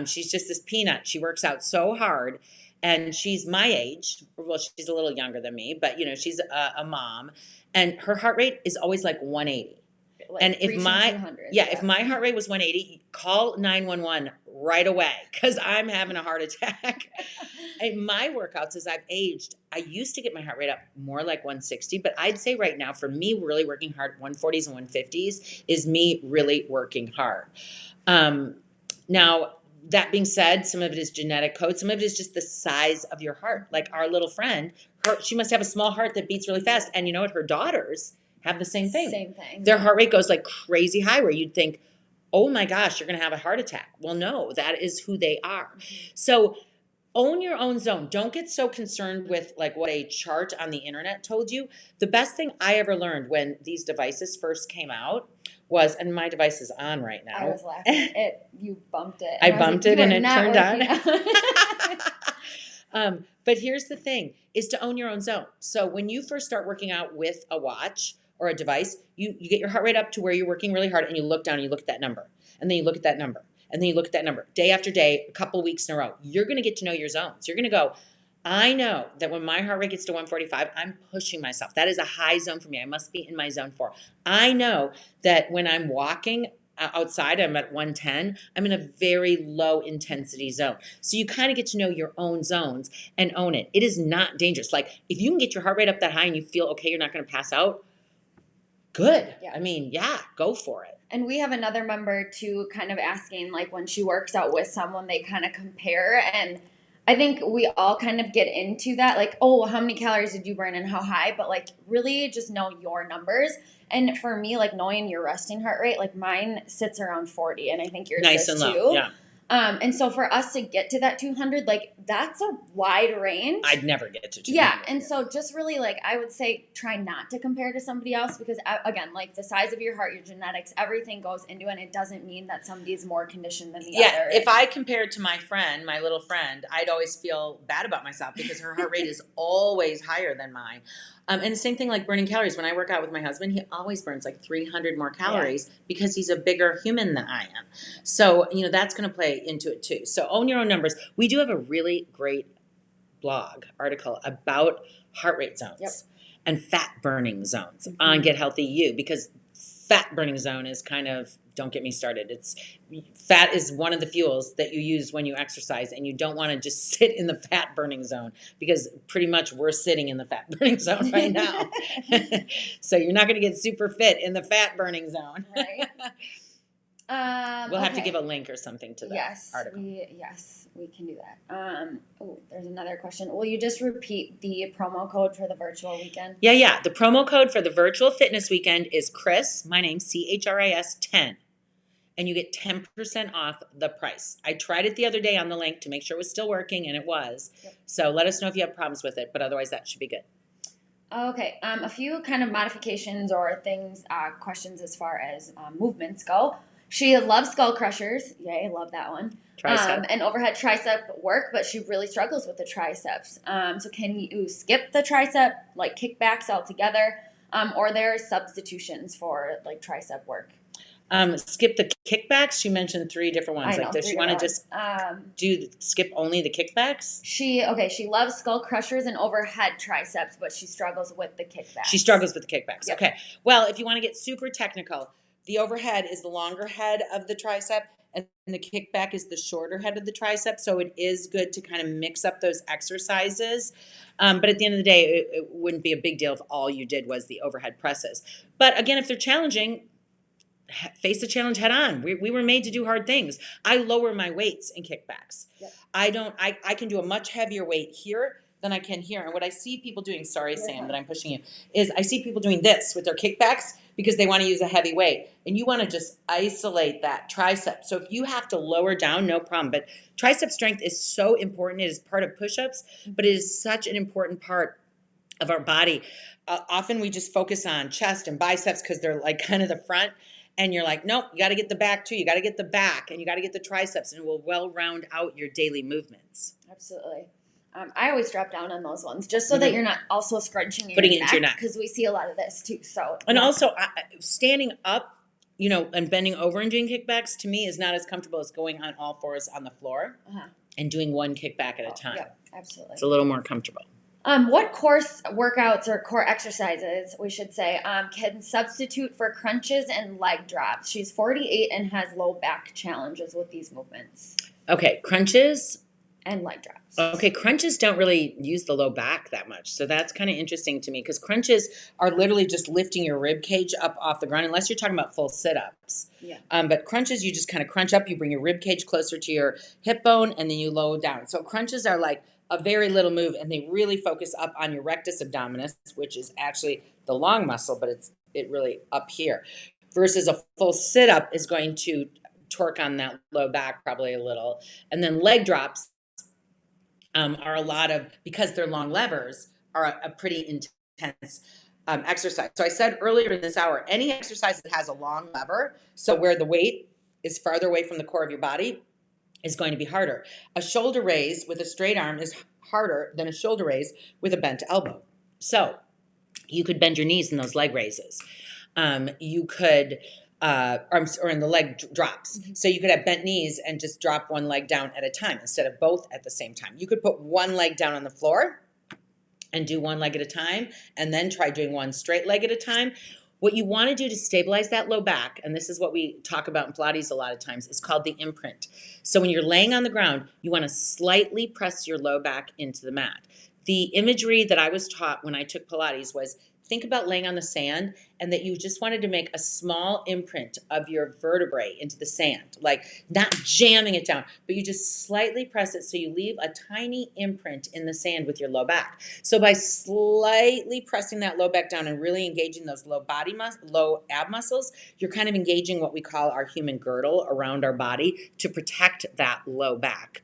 She's just this peanut. She works out so hard, and she's my age. Well, she's a little younger than me, but she's a mom, and her heart rate is always like 180. Like And if reaching my 200, if my heart rate was 180, call 911 right away because I'm having a heart attack. And my workouts, as I've aged, I used to get my heart rate up more like 160, but I'd say right now for me really working hard, 140s and 150s is me really working hard. Now, that being said, some of it is genetic code. Some of it is just the size of your heart. Like our little friend, she must have a small heart that beats really fast. And you know what? Her daughters have the same thing. Same thing. Their heart rate goes like crazy high where you'd think, oh my gosh, you're going to have a heart attack. Well, no, that is who they are. So own your own zone. Don't get so concerned with like what a chart on the internet told you. The best thing I ever learned when these devices first came out was, and my device is on right now. I was laughing. You bumped it. I bumped it and it turned on. But here's the thing, is to own your own zone. So when you first start working out with a watch or a device, you get your heart rate up to where you're working really hard and you look down and you look at that number. And then you look at that number. And then you look at that number day after day, a couple weeks in a row. You're going to get to know your zones. You're going to go, I know that when my heart rate gets to 145, I'm pushing myself. That is a high zone for me. I must be in my zone 4. I know that when I'm walking outside, I'm at 110. I'm in a very low intensity zone. So you kind of get to know your own zones and own it. It is not dangerous. Like if you can get your heart rate up that high and you feel okay, you're not going to pass out, good. Yeah. I mean, yeah, go for it. And we have another member too kind of asking, like when she works out with someone, they kind of compare. And I think we all kind of get into that, like, oh, how many calories did you burn and how high? But like really just know your numbers. And for me, like knowing your resting heart rate, like mine sits around 40 and I think yours Nice does and too. low, yeah. And so for us to get to that 200, like that's a wide range. I'd never get to 200. Yeah. And so just really like, I would say try not to compare to somebody else because again, like the size of your heart, your genetics, everything goes into it. And it doesn't mean that somebody's more conditioned than the other. Yeah. If I compared to my friend, my little friend, I'd always feel bad about myself because her heart rate is always higher than mine. And the same thing like burning calories. When I work out with my husband, he always burns like 300 more calories because he's a bigger human than I am. So, that's going to play into it too. So own your own numbers. We do have a really great blog article about heart rate zones and fat burning zones on Get Healthy You because fat burning zone is kind of, don't get me started. Fat is one of the fuels that you use when you exercise, and you don't want to just sit in the fat burning zone because pretty much we're sitting in the fat burning zone right now. So you're not going to get super fit in the fat burning zone. Right. We'll have to give a link or something to that article. We can do that. There's another question. Will you just repeat the promo code for the virtual weekend? Yeah. The promo code for the virtual fitness weekend is Chris, my name, CHRIS 10. And you get 10% off the price. I tried it the other day on the link to make sure it was still working, and it was. Yep. So let us know if you have problems with it, but otherwise that should be good. Okay. A few kind of modifications or things, questions as far as movements go. She loves skull crushers. Yay, love that one. Tricep. And overhead tricep work, but she really struggles with the triceps. So can you skip the tricep, like kickbacks altogether, or there are substitutions for like tricep work? Skip the kickbacks. She mentioned 3 different ones. Like, does she want to just skip only the kickbacks? She loves skull crushers and overhead triceps, but she struggles with the kickbacks. She struggles with the kickbacks. Yep. Okay. Well, if you want to get super technical, the overhead is the longer head of the tricep, and the kickback is the shorter head of the tricep. So it is good to kind of mix up those exercises. But at the end of the day, it wouldn't be a big deal if all you did was the overhead presses. But again, if they're challenging, face the challenge head on. We were made to do hard things. I lower my weights in kickbacks. Yep. I can do a much heavier weight here than I can here. And what I see people doing, sorry, Sam, that I'm pushing you, is I see people doing this with their kickbacks because they want to use a heavy weight. And you want to just isolate that tricep. So if you have to lower down, no problem. But tricep strength is so important. It is part of push-ups, but it is such an important part of our body. Often we just focus on chest and biceps because they're like kind of the front. And you're like, nope, you got to get the back too. You got to get the back and you got to get the triceps, and it will well round out your daily movements. Absolutely. I always drop down on those ones just so that you're not also scrunching your Putting it into your neck. because we see a lot of this too. So And also standing up, and bending over and doing kickbacks to me is not as comfortable as going on all fours on the floor and doing one kickback at a time. Yeah, absolutely. It's a little more comfortable. What core workouts or core exercises, we should say, can substitute for crunches and leg drops? She's 48 and has low back challenges with these movements. Okay, crunches and leg drops. Okay, crunches don't really use the low back that much. So that's kind of interesting to me because crunches are literally just lifting your rib cage up off the ground, unless you're talking about full sit-ups. Yeah. But crunches, you just kind of crunch up, you bring your rib cage closer to your hip bone, and then you lower down. So crunches are like a very little move, and they really focus up on your rectus abdominis, which is actually the long muscle, but it really up here. Versus a full sit-up is going to torque on that low back probably a little. And then leg drops are a lot of, because they're long levers, are a pretty intense exercise. So I said earlier in this hour, any exercise that has a long lever, so where the weight is farther away from the core of your body, is going to be harder. A shoulder raise with a straight arm is harder than a shoulder raise with a bent elbow. So you could bend your knees in those leg raises. You could, or in the leg drops. Mm-hmm. So you could have bent knees and just drop one leg down at a time instead of both at the same time. You could put one leg down on the floor and do one leg at a time, and then try doing one straight leg at a time. What you want to do to stabilize that low back, and this is what we talk about in Pilates a lot of times, is called the imprint. So when you're laying on the ground, you want to slightly press your low back into the mat. The imagery that I was taught when I took Pilates was, think about laying on the sand and that you just wanted to make a small imprint of your vertebrae into the sand, like not jamming it down, but you just slightly press it so you leave a tiny imprint in the sand with your low back. So by slightly pressing that low back down and really engaging those low ab muscles, you're kind of engaging what we call our human girdle around our body to protect that low back.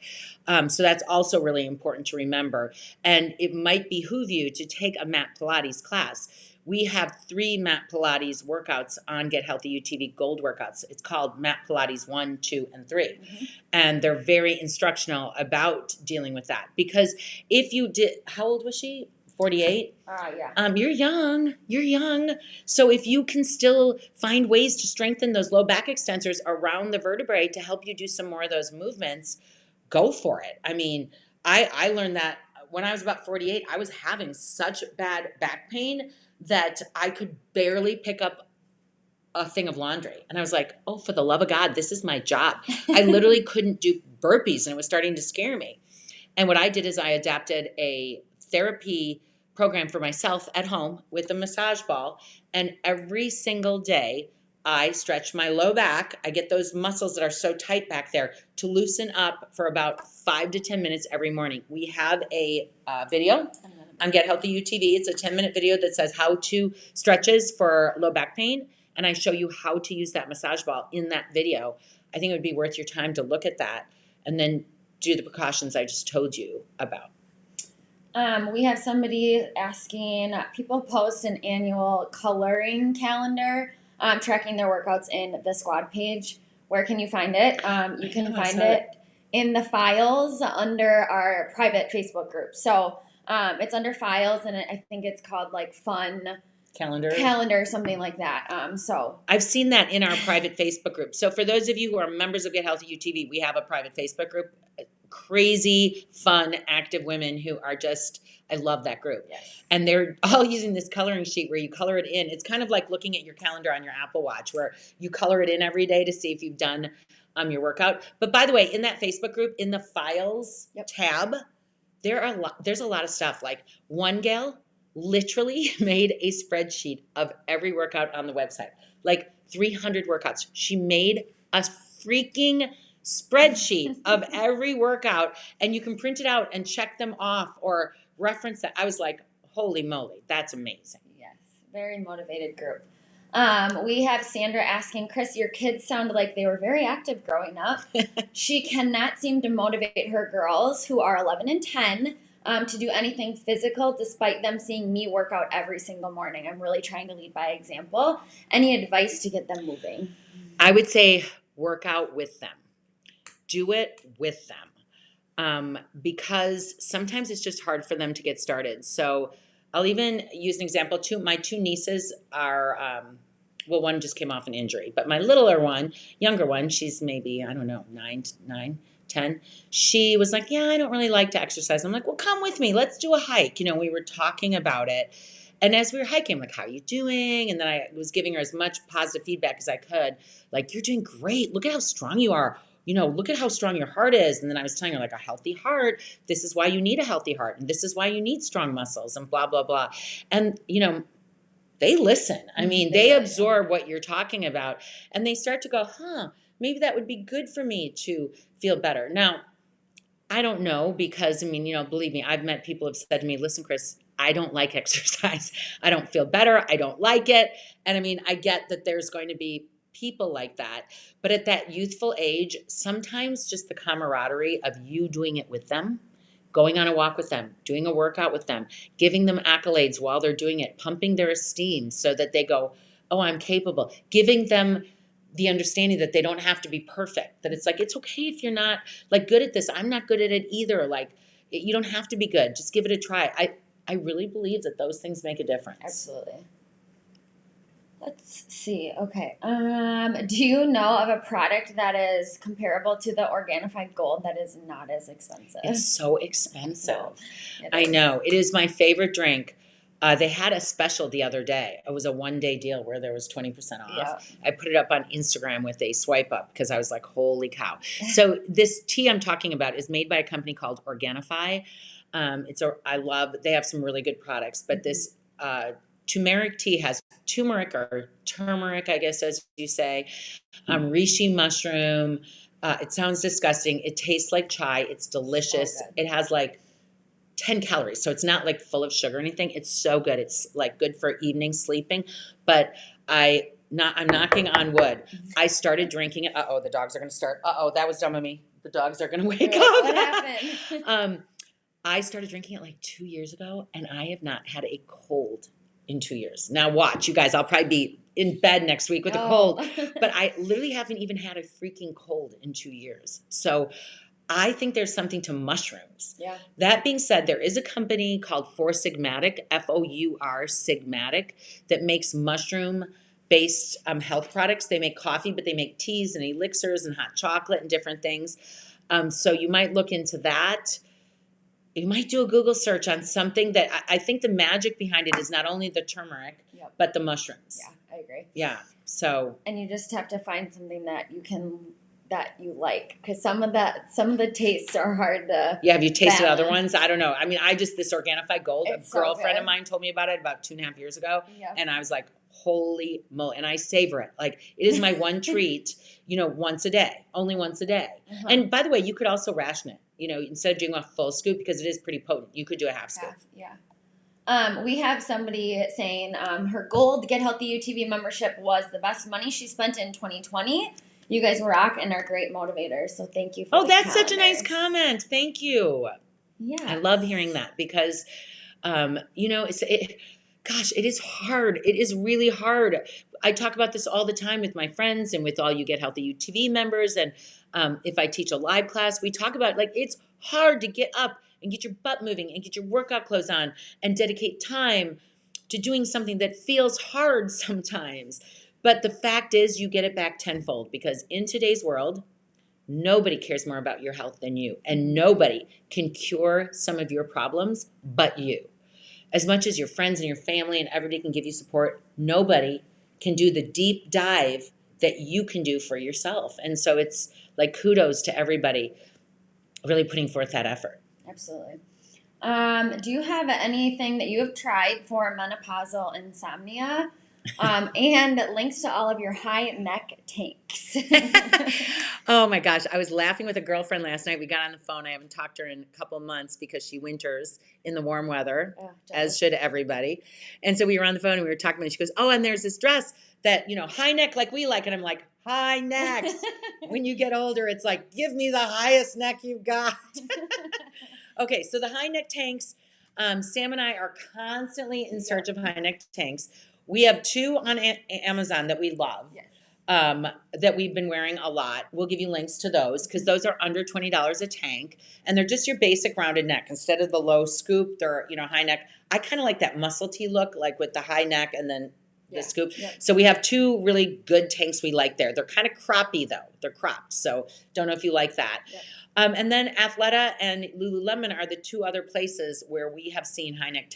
So that's also really important to remember. And it might behoove you to take a mat Pilates class. We have 3 mat Pilates workouts on Get Healthy UTV Gold workouts. It's called Mat Pilates 1, 2, and 3. Mm-hmm. And they're very instructional about dealing with that. Because if you did, how old was she? 48? Yeah. You're young. So if you can still find ways to strengthen those low back extensors around the vertebrae to help you do some more of those movements, go for it. I mean, I learned that when I was about 48, I was having such bad back pain that I could barely pick up a thing of laundry. And I was like, oh, for the love of God, this is my job. I literally couldn't do burpees, and it was starting to scare me. And what I did is I adapted a therapy program for myself at home with a massage ball. And every single day, I stretch my low back. I get those muscles that are so tight back there to loosen up for about 5 to 10 minutes every morning. We have a video on Get Healthy UTV. It's a 10-minute video that says how to stretches for low back pain. And I show you how to use that massage ball in that video. I think it would be worth your time to look at that and then do the precautions I just told you about. We have somebody asking, people post an annual coloring calendar tracking their workouts in the squad page. Where can you find it? You can find it in the files under our private Facebook group. So it's under files, and I think it's called like fun calendar, something like that. So I've seen that in our private Facebook group. So for those of you who are members of Get Healthy UTV, we have a private Facebook group. Crazy, fun, active women who are just, I love that group. Yes. And they're all using this coloring sheet where you color it in. It's kind of like looking at your calendar on your Apple Watch where you color it in every day to see if you've done your workout. But by the way, in that Facebook group, in the files tab, there's a lot of stuff. Like one gal literally made a spreadsheet of every workout on the website, like 300 workouts. She made a freaking spreadsheet of every workout, and you can print it out and check them off or reference that. I was like, holy moly, that's amazing. Yes, very motivated group. We have Sandra asking, Chris, your kids sound like they were very active growing up. She cannot seem to motivate her girls who are 11 and 10. to do anything physical despite them seeing me work out every single morning. I'm really trying to lead by example. Any advice to get them moving? I would say work out with them. Do it with them. Because sometimes it's just hard for them to get started. So I'll even use an example. My two nieces are, well, one just came off an injury, but my younger one, she's maybe, I don't know, 10. She was like, yeah, I don't really like to exercise. I'm like, well, come with me. Let's do a hike. We were talking about it. And as we were hiking, I'm like, how are you doing? And then I was giving her as much positive feedback as I could. Like, you're doing great. Look at how strong you are. Look at how strong your heart is. And then I was telling her, like, a healthy heart, this is why you need a healthy heart. And this is why you need strong muscles and blah, blah, blah. And, they listen. I mean, they absorb what you're talking about. And they start to go, maybe that would be good for me to feel better. Now, I don't know because, believe me, I've met people who have said to me, listen, Chris, I don't like exercise. I don't feel better. I don't like it. And I get that there's going to be people like that. But at that youthful age, sometimes just the camaraderie of you doing it with them, going on a walk with them, doing a workout with them, giving them accolades while they're doing it, pumping their esteem so that they go, oh, I'm capable, giving them the understanding that they don't have to be perfect, that it's like, it's okay if you're not like good at this. I'm not good at it either. Like, you don't have to be good. Just give it a try. I really believe that those things make a difference. Absolutely. Let's see. Okay. Do you know of a product that is comparable to the Organifi Gold that is not as expensive? It's so expensive. No, I know. It is my favorite drink. They had a special the other day. It was a one-day deal where there was 20% off. Yeah. I put it up on Instagram with a swipe up because I was like, holy cow. So this tea I'm talking about is made by a company called Organifi. They have some really good products, but this turmeric tea has turmeric, I guess, as you say, reishi mushroom. It sounds disgusting. It tastes like chai. It's delicious. It has like 10 calories. So it's not like full of sugar or anything. It's so good. It's like good for evening sleeping. But I'm knocking on wood. I started drinking it. Uh-oh, the dogs are going to start. Uh-oh, that was dumb of me. The dogs are going to wake up. What happened? I started drinking it like 2 years ago, and I have not had a cold in 2 years. Now watch, you guys, I'll probably be in bed next week with a cold. But I literally haven't even had a freaking cold in 2 years. So I think there's something to mushrooms. Yeah. That being said, there is a company called Four Sigmatic, Four Sigmatic, that makes mushroom-based health products. They make coffee, but they make teas and elixirs and hot chocolate and different things. So you might look into that. You might do a Google search on something that I think the magic behind it is not only the turmeric, but the mushrooms. Yeah, I agree. Yeah. So. And you just have to find something that you like, because some of the tastes are hard to. Yeah, have you tasted other ones? I don't know. This Organifi Gold, it's a girlfriend of mine told me about it about 2.5 years ago, and I was like, holy moly! And I savor it. Like, it is my one treat. Once a day, only once a day. Uh-huh. And by the way, you could also ration it. Instead of doing a full scoop, because it is pretty potent, you could do a half scoop. Yeah. We have somebody saying her Gold Get Healthy UTV membership was the best money she spent in 2020. You guys rock and are great motivators. So thank you for that's such a nice comment. Thank you. Yeah. I love hearing that because, it is hard. It is really hard. I talk about this all the time with my friends and with all You Get Healthy UTV members. And if I teach a live class, we talk about it's hard to get up and get your butt moving and get your workout clothes on and dedicate time to doing something that feels hard sometimes. But the fact is you get it back tenfold, because in today's world, nobody cares more about your health than you. And nobody can cure some of your problems but you. As much as your friends and your family and everybody can give you support, nobody can do the deep dive that you can do for yourself. And so it's like kudos to everybody really putting forth that effort. Absolutely. Do you have anything that you have tried for menopausal insomnia? And links to all of your high neck tanks. Oh my gosh. I was laughing with a girlfriend last night. We got on the phone. I haven't talked to her in a couple of months because she winters in the warm weather, as should everybody. And so we were on the phone and we were talking, and she goes, oh, and there's this dress that, high neck like we like. And I'm like, high necks. When you get older, it's like, give me the highest neck you've got. Okay, so the high neck tanks, Sam and I are constantly in search of high neck tanks. We have 2 on Amazon that we love. Yes. That we've been wearing a lot. We'll give you links to those because those are under $20 a tank, and they're just your basic rounded neck. Instead of the low scoop, they're high neck. I kind of like that muscle tee look, like with the high neck and then the scoop. Yep. So we have 2 really good tanks we like there. They're kind of croppy though. They're cropped, so don't know if you like that. Yep. And then Athleta and Lululemon are the 2 other places where we have seen high neck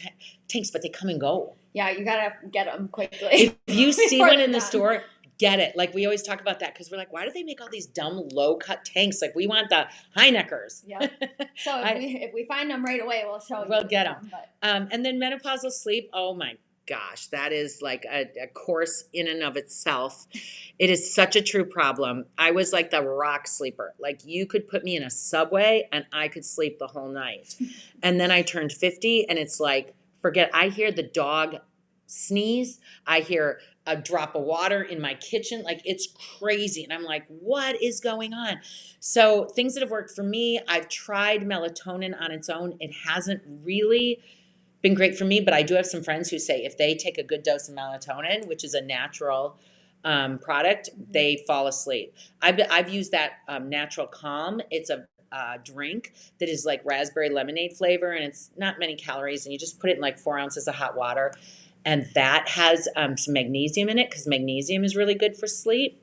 tanks, but they come and go. Yeah, you gotta get them quickly. If you see one in the store, get it. Like, we always talk about that because we're like, why do they make all these dumb low cut tanks? Like, we want the high neckers. Yeah. So if we find them right away, we'll show you. We'll get them. And then menopausal sleep. Oh my gosh, that is like a course in and of itself. It is such a true problem. I was like the rock sleeper. Like, you could put me in a subway and I could sleep the whole night. And then I turned 50 and it's like, forget, I hear the dog sneeze. I hear a drop of water in my kitchen. Like, it's crazy. And I'm like, what is going on? So things that have worked for me, I've tried melatonin on its own. It hasn't really been great for me, but I do have some friends who say if they take a good dose of melatonin, which is a natural product, they fall asleep. I've used that Natural Calm. It's a drink that is like raspberry lemonade flavor, and it's not many calories, and you just put it in like 4 ounces of hot water. And that has some magnesium in it because magnesium is really good for sleep.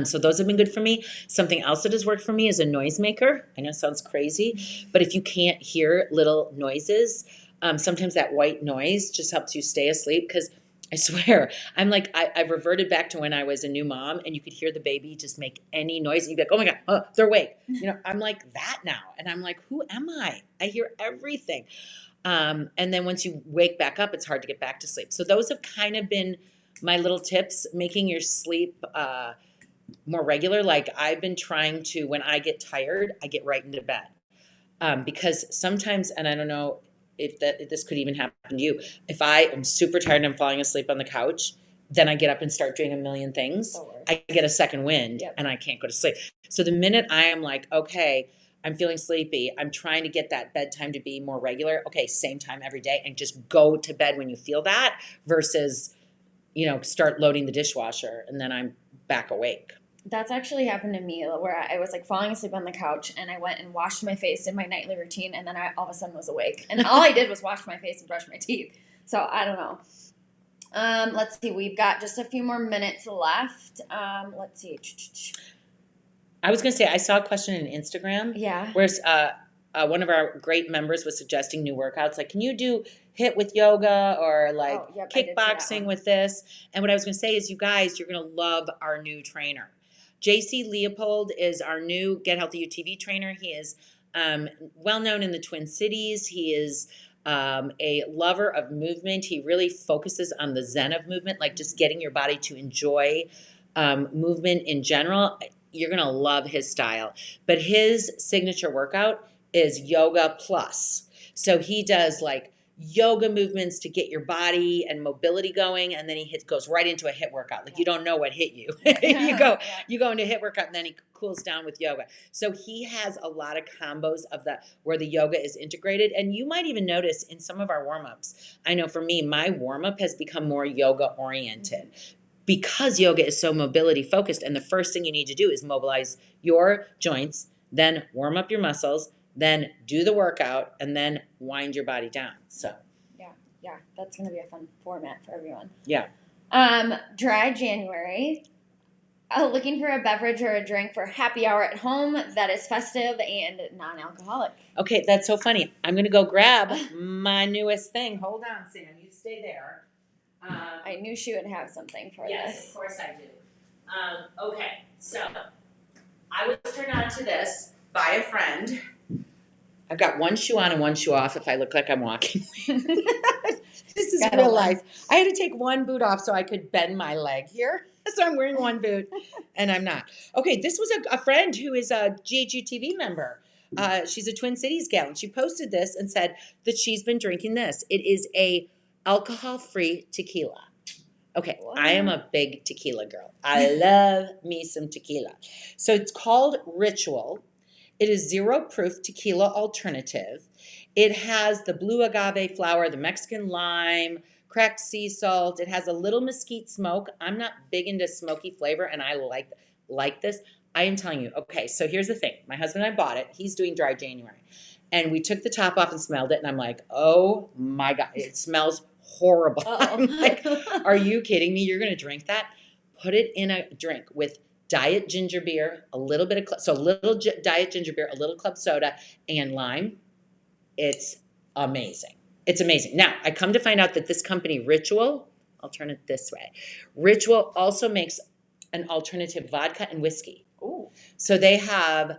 So those have been good for me. Something else that has worked for me is a noisemaker. I know it sounds crazy, but if you can't hear little noises, sometimes that white noise just helps you stay asleep. Because I swear, I'm like, I've reverted back to when I was a new mom and you could hear the baby just make any noise. And you'd be like, oh my God, they're awake. I'm like that now. And I'm like, who am I? I hear everything. And then once you wake back up, it's hard to get back to sleep. So those have kind of been my little tips, making your sleep more regular. Like, I've been trying to, when I get tired, I get right into bed. Because sometimes, and I don't know if this could even happen to you, if I am super tired and I'm falling asleep on the couch, then I get up and start doing a million things. I get a second wind and I can't go to sleep. So the minute I am like, okay, I'm feeling sleepy, I'm trying to get that bedtime to be more regular. Okay, same time every day, and just go to bed when you feel that versus, start loading the dishwasher and then I'm back awake. That's actually happened to me where I was like falling asleep on the couch and I went and washed my face in my nightly routine, and then I all of a sudden was awake. And all I did was wash my face and brush my teeth. So I don't know. Let's see. We've got just a few more minutes left. Let's see. I was going to say, I saw a question in Instagram. Yeah. Where one of our great members was suggesting new workouts. Like, can you do HIIT with yoga or like kickboxing with this? And what I was going to say is, you guys, you're going to love our new trainer. JC Leopold is our new Get Healthy UTV trainer. He is well known in the Twin Cities. He is a lover of movement. He really focuses on the zen of movement, like just getting your body to enjoy movement in general. You're going to love his style. But his signature workout is yoga plus. So he does like yoga movements to get your body and mobility going, and then he goes right into a HIIT workout. Like, you don't know what hit you. you go into a HIIT workout, and then he cools down with yoga. So he has a lot of combos of where the yoga is integrated. And you might even notice in some of our warm-ups, I know for me, my warm-up has become more yoga oriented because yoga is so mobility focused. And the first thing you need to do is mobilize your joints, then warm up your muscles, then do the workout, and then wind your body down. So yeah, that's going to be a fun format for everyone. Yeah. Dry January. Looking for a beverage or a drink for happy hour at home that is festive and non-alcoholic. Okay, that's so funny. I'm going to go grab my newest thing. Hold on, Sam. You stay there. I knew she would have something for this. Yes, of course I do. Okay, so I was turned on to this by a friend. I've got one shoe on and one shoe off if I look like I'm walking. This is real life. I had to take one boot off so I could bend my leg here. So I'm wearing one boot and I'm not. Okay, this was a friend who is a GHUTV member. She's a Twin Cities gal, and she posted this and said that she's been drinking this. It is a alcohol-free tequila. Okay, what? I am a big tequila girl. I love me some tequila. So it's called Ritual. It is zero proof tequila alternative. It has the blue agave flower, the Mexican lime, cracked sea salt. It has a little mesquite smoke. I'm not big into smoky flavor, and I like this. I am telling you. Okay, so here's the thing. My husband and I bought it. He's doing dry January. And we took the top off and smelled it, and I'm like, oh my God, it smells horrible. I'm like, are you kidding me? You're going to drink that? Put it in a drink with diet ginger beer, a little bit of, diet ginger beer, a little club soda, and lime. It's amazing. It's amazing. Now, I come to find out that this company, Ritual, I'll turn it this way. Ritual also makes an alternative vodka and whiskey. Ooh. So they have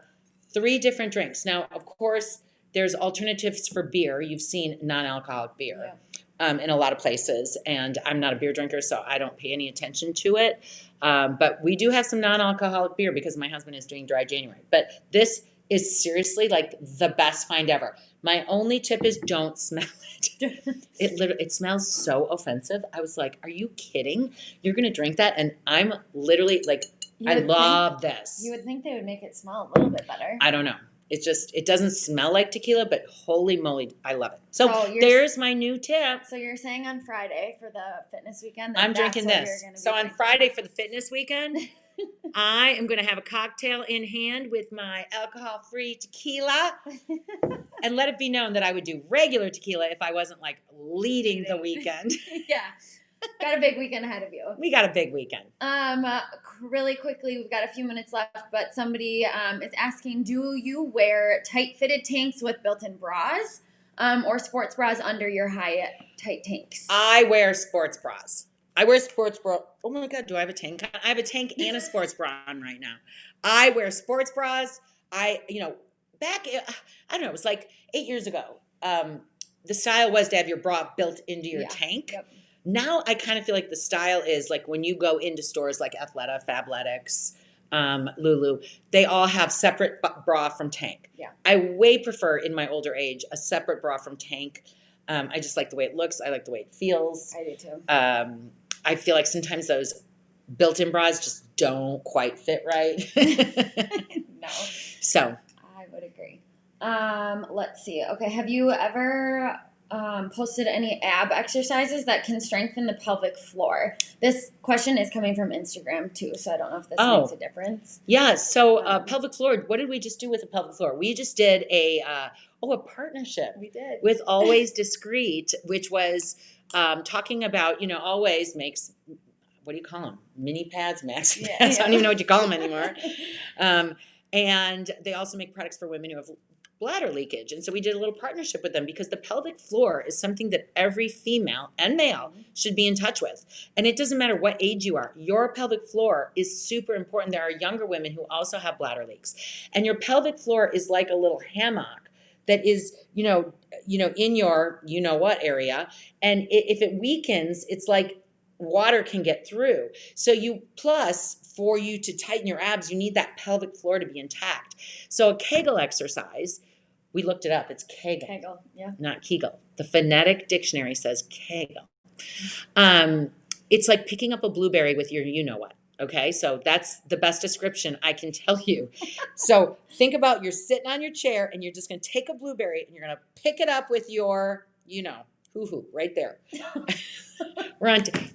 3 different drinks. Now, of course, there's alternatives for beer. You've seen non-alcoholic beer in a lot of places, and I'm not a beer drinker, so I don't pay any attention to it. But we do have some non-alcoholic beer because my husband is doing dry January. But this is seriously like the best find ever. My only tip is don't smell it. It smells so offensive. I was like, are you kidding? You're going to drink that? And I'm literally like, I love this. You would think they would make it smell a little bit better. I don't know. It doesn't smell like tequila, but holy moly, I love it. So there's my new tip. So you're saying on Friday for the fitness weekend, I'm drinking this. So on Friday for the fitness weekend, I am going to have a cocktail in hand with my alcohol-free tequila, and let it be known that I would do regular tequila if I wasn't like leading the weekend. Yeah. Got a big weekend ahead of you. We got a big weekend. Really quickly, we've got a few minutes left, but somebody is asking, do you wear tight-fitted tanks with built-in bras or sports bras under your high tight tanks? I wear sports bras. I wear sports bra. Oh my God, do I have a tank on? I have a tank and a sports bra on right now. I wear sports bras. Back, I don't know, it was like 8 years ago. The style was to have your bra built into your tank. Yep. Now I kind of feel like the style is like when you go into stores like Athleta, Fabletics, Lulu, they all have separate bra from tank. Yeah. I way prefer in my older age a separate bra from tank. I just like the way it looks. I like the way it feels. I do too. I feel like sometimes those built-in bras just don't quite fit right. No. So I would agree. Let's see. Okay. Have you ever posted any ab exercises that can strengthen the pelvic floor? This question is coming from Instagram too, so I don't know if this makes a difference. Yeah. So pelvic floor. What did we just do with the pelvic floor? We just did a partnership. We did with Always Discreet, which was talking about Always makes, what do you call them? Mini pads, maxi pads. I don't even know what you call them anymore. And they also make products for women who have bladder leakage. And so we did a little partnership with them because the pelvic floor is something that every female and male should be in touch with. And it doesn't matter what age you are. Your pelvic floor is super important. There are younger women who also have bladder leaks. And your pelvic floor is like a little hammock that is, in your what area. And if it weakens, it's like water can get through. So for you to tighten your abs, you need that pelvic floor to be intact. So a Kegel exercise, we looked it up. It's Kegel. Kegel, yeah. Not Kegel. The phonetic dictionary says Kegel. It's like picking up a blueberry with your you-know-what. Okay, so that's the best description I can tell you. So think about you're sitting on your chair and you're just going to take a blueberry and you're going to pick it up with your, hoo-hoo, right there.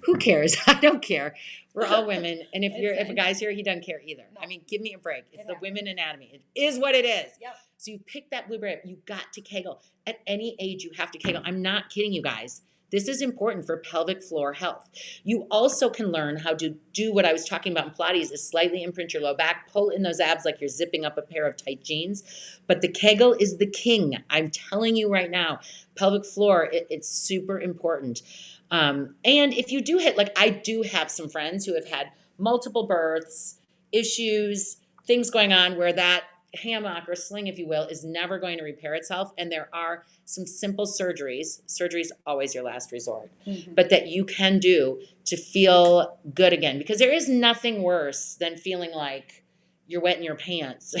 Who cares? I don't care. We're all women. And if a guy's here, he doesn't care either. No. I mean, give me a break. It's the women anatomy. It is what it is. Yep. So you pick that blueberry up. You got to Kegel. At any age, you have to Kegel. I'm not kidding you guys. This is important for pelvic floor health. You also can learn how to do what I was talking about in Pilates, is slightly imprint your low back, pull in those abs like you're zipping up a pair of tight jeans. But the Kegel is the king. I'm telling you right now, pelvic floor, it's super important. And if you do I do have some friends who have had multiple births, issues, things going on where that hammock or sling, if you will, is never going to repair itself. And there are some simple surgeries. Surgery is always your last resort, but that you can do to feel good again. Because there is nothing worse than feeling like you're wet in your pants,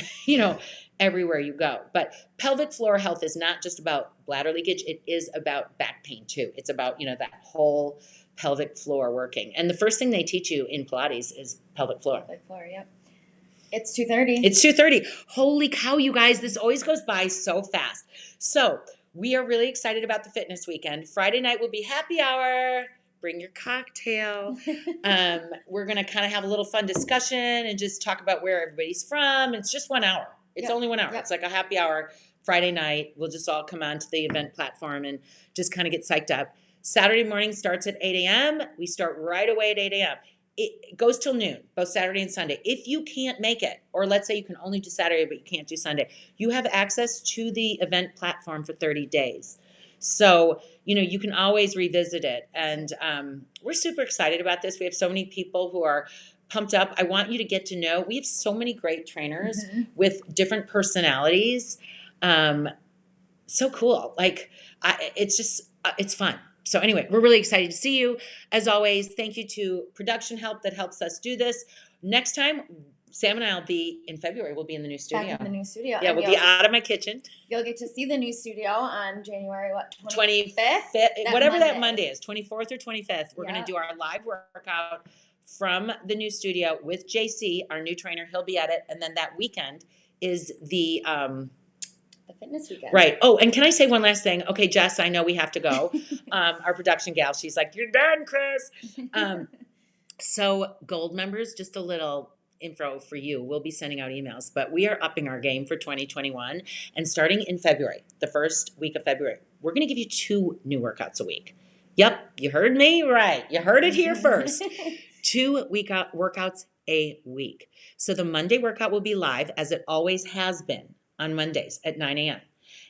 everywhere you go. But pelvic floor health is not just about bladder leakage. It is about back pain too. It's about, that whole pelvic floor working. And the first thing they teach you in Pilates is pelvic floor. Pelvic floor, yep. It's 2:30. It's 2:30. Holy cow, you guys. This always goes by so fast. So we are really excited about the fitness weekend. Friday night will be happy hour. Bring your cocktail. We're going to kind of have a little fun discussion and just talk about where everybody's from. It's just 1 hour. It's only 1 hour. It's like a happy hour Friday night. We'll just all come onto the event platform and just kind of get psyched up. Saturday morning starts at 8 a.m. We start right away at 8 a.m. It goes till noon, both Saturday and Sunday. If you can't make it, or let's say you can only do Saturday, but you can't do Sunday, you have access to the event platform for 30 days. So, you can always revisit it. And we're super excited about this. We have so many people who are pumped up. I want you to get to know, we have so many great trainers with different personalities. So cool. Like, it's fun. So anyway, we're really excited to see you. As always, thank you to production help that helps us do this. Next time, Sam and I will be in February. We'll be in the new studio. Back in the new studio. Yeah, we'll be out of my kitchen. You'll get to see the new studio on January 25th? Whatever that Monday is, 24th or 25th. We're going to do our live workout from the new studio with JC, our new trainer. He'll be at it. And then that weekend is the fitness weekend. Right. Oh, and can I say one last thing? Okay, Jess, I know we have to go. Our production gal, she's like, "You're done, Chris." So gold members, just a little info for you. We'll be sending out emails, but we are upping our game for 2021. And starting in February, the first week of February, we're going to give you 2 new workouts a week. Yep, you heard me right. You heard it here first. 2 workouts a week. So the Monday workout will be live, as it always has been, on Mondays at 9 a.m.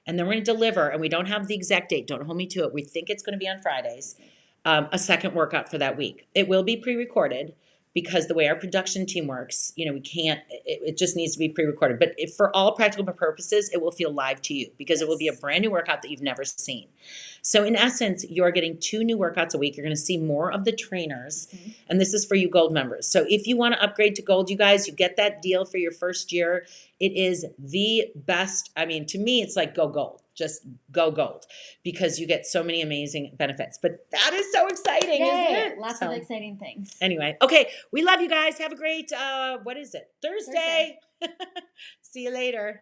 And then we're going to deliver, and we don't have the exact date. Don't hold me to it. We think it's going to be on Fridays, a second workout for that week. It will be pre-recorded because the way our production team works, we can't, it just needs to be pre-recorded. But for all practical purposes, it will feel live to you because it will be a brand new workout that you've never seen. So in essence, you're getting 2 new workouts a week. You're going to see more of the trainers. And this is for you gold members. So if you want to upgrade to gold, you guys, you get that deal for your first year. It is the best. I mean, to me, it's like go gold. Just go gold because you get so many amazing benefits. But that is so exciting, isn't it? Lots of exciting things. Anyway, okay. We love you guys. Have a great, what is it? Thursday. See you later.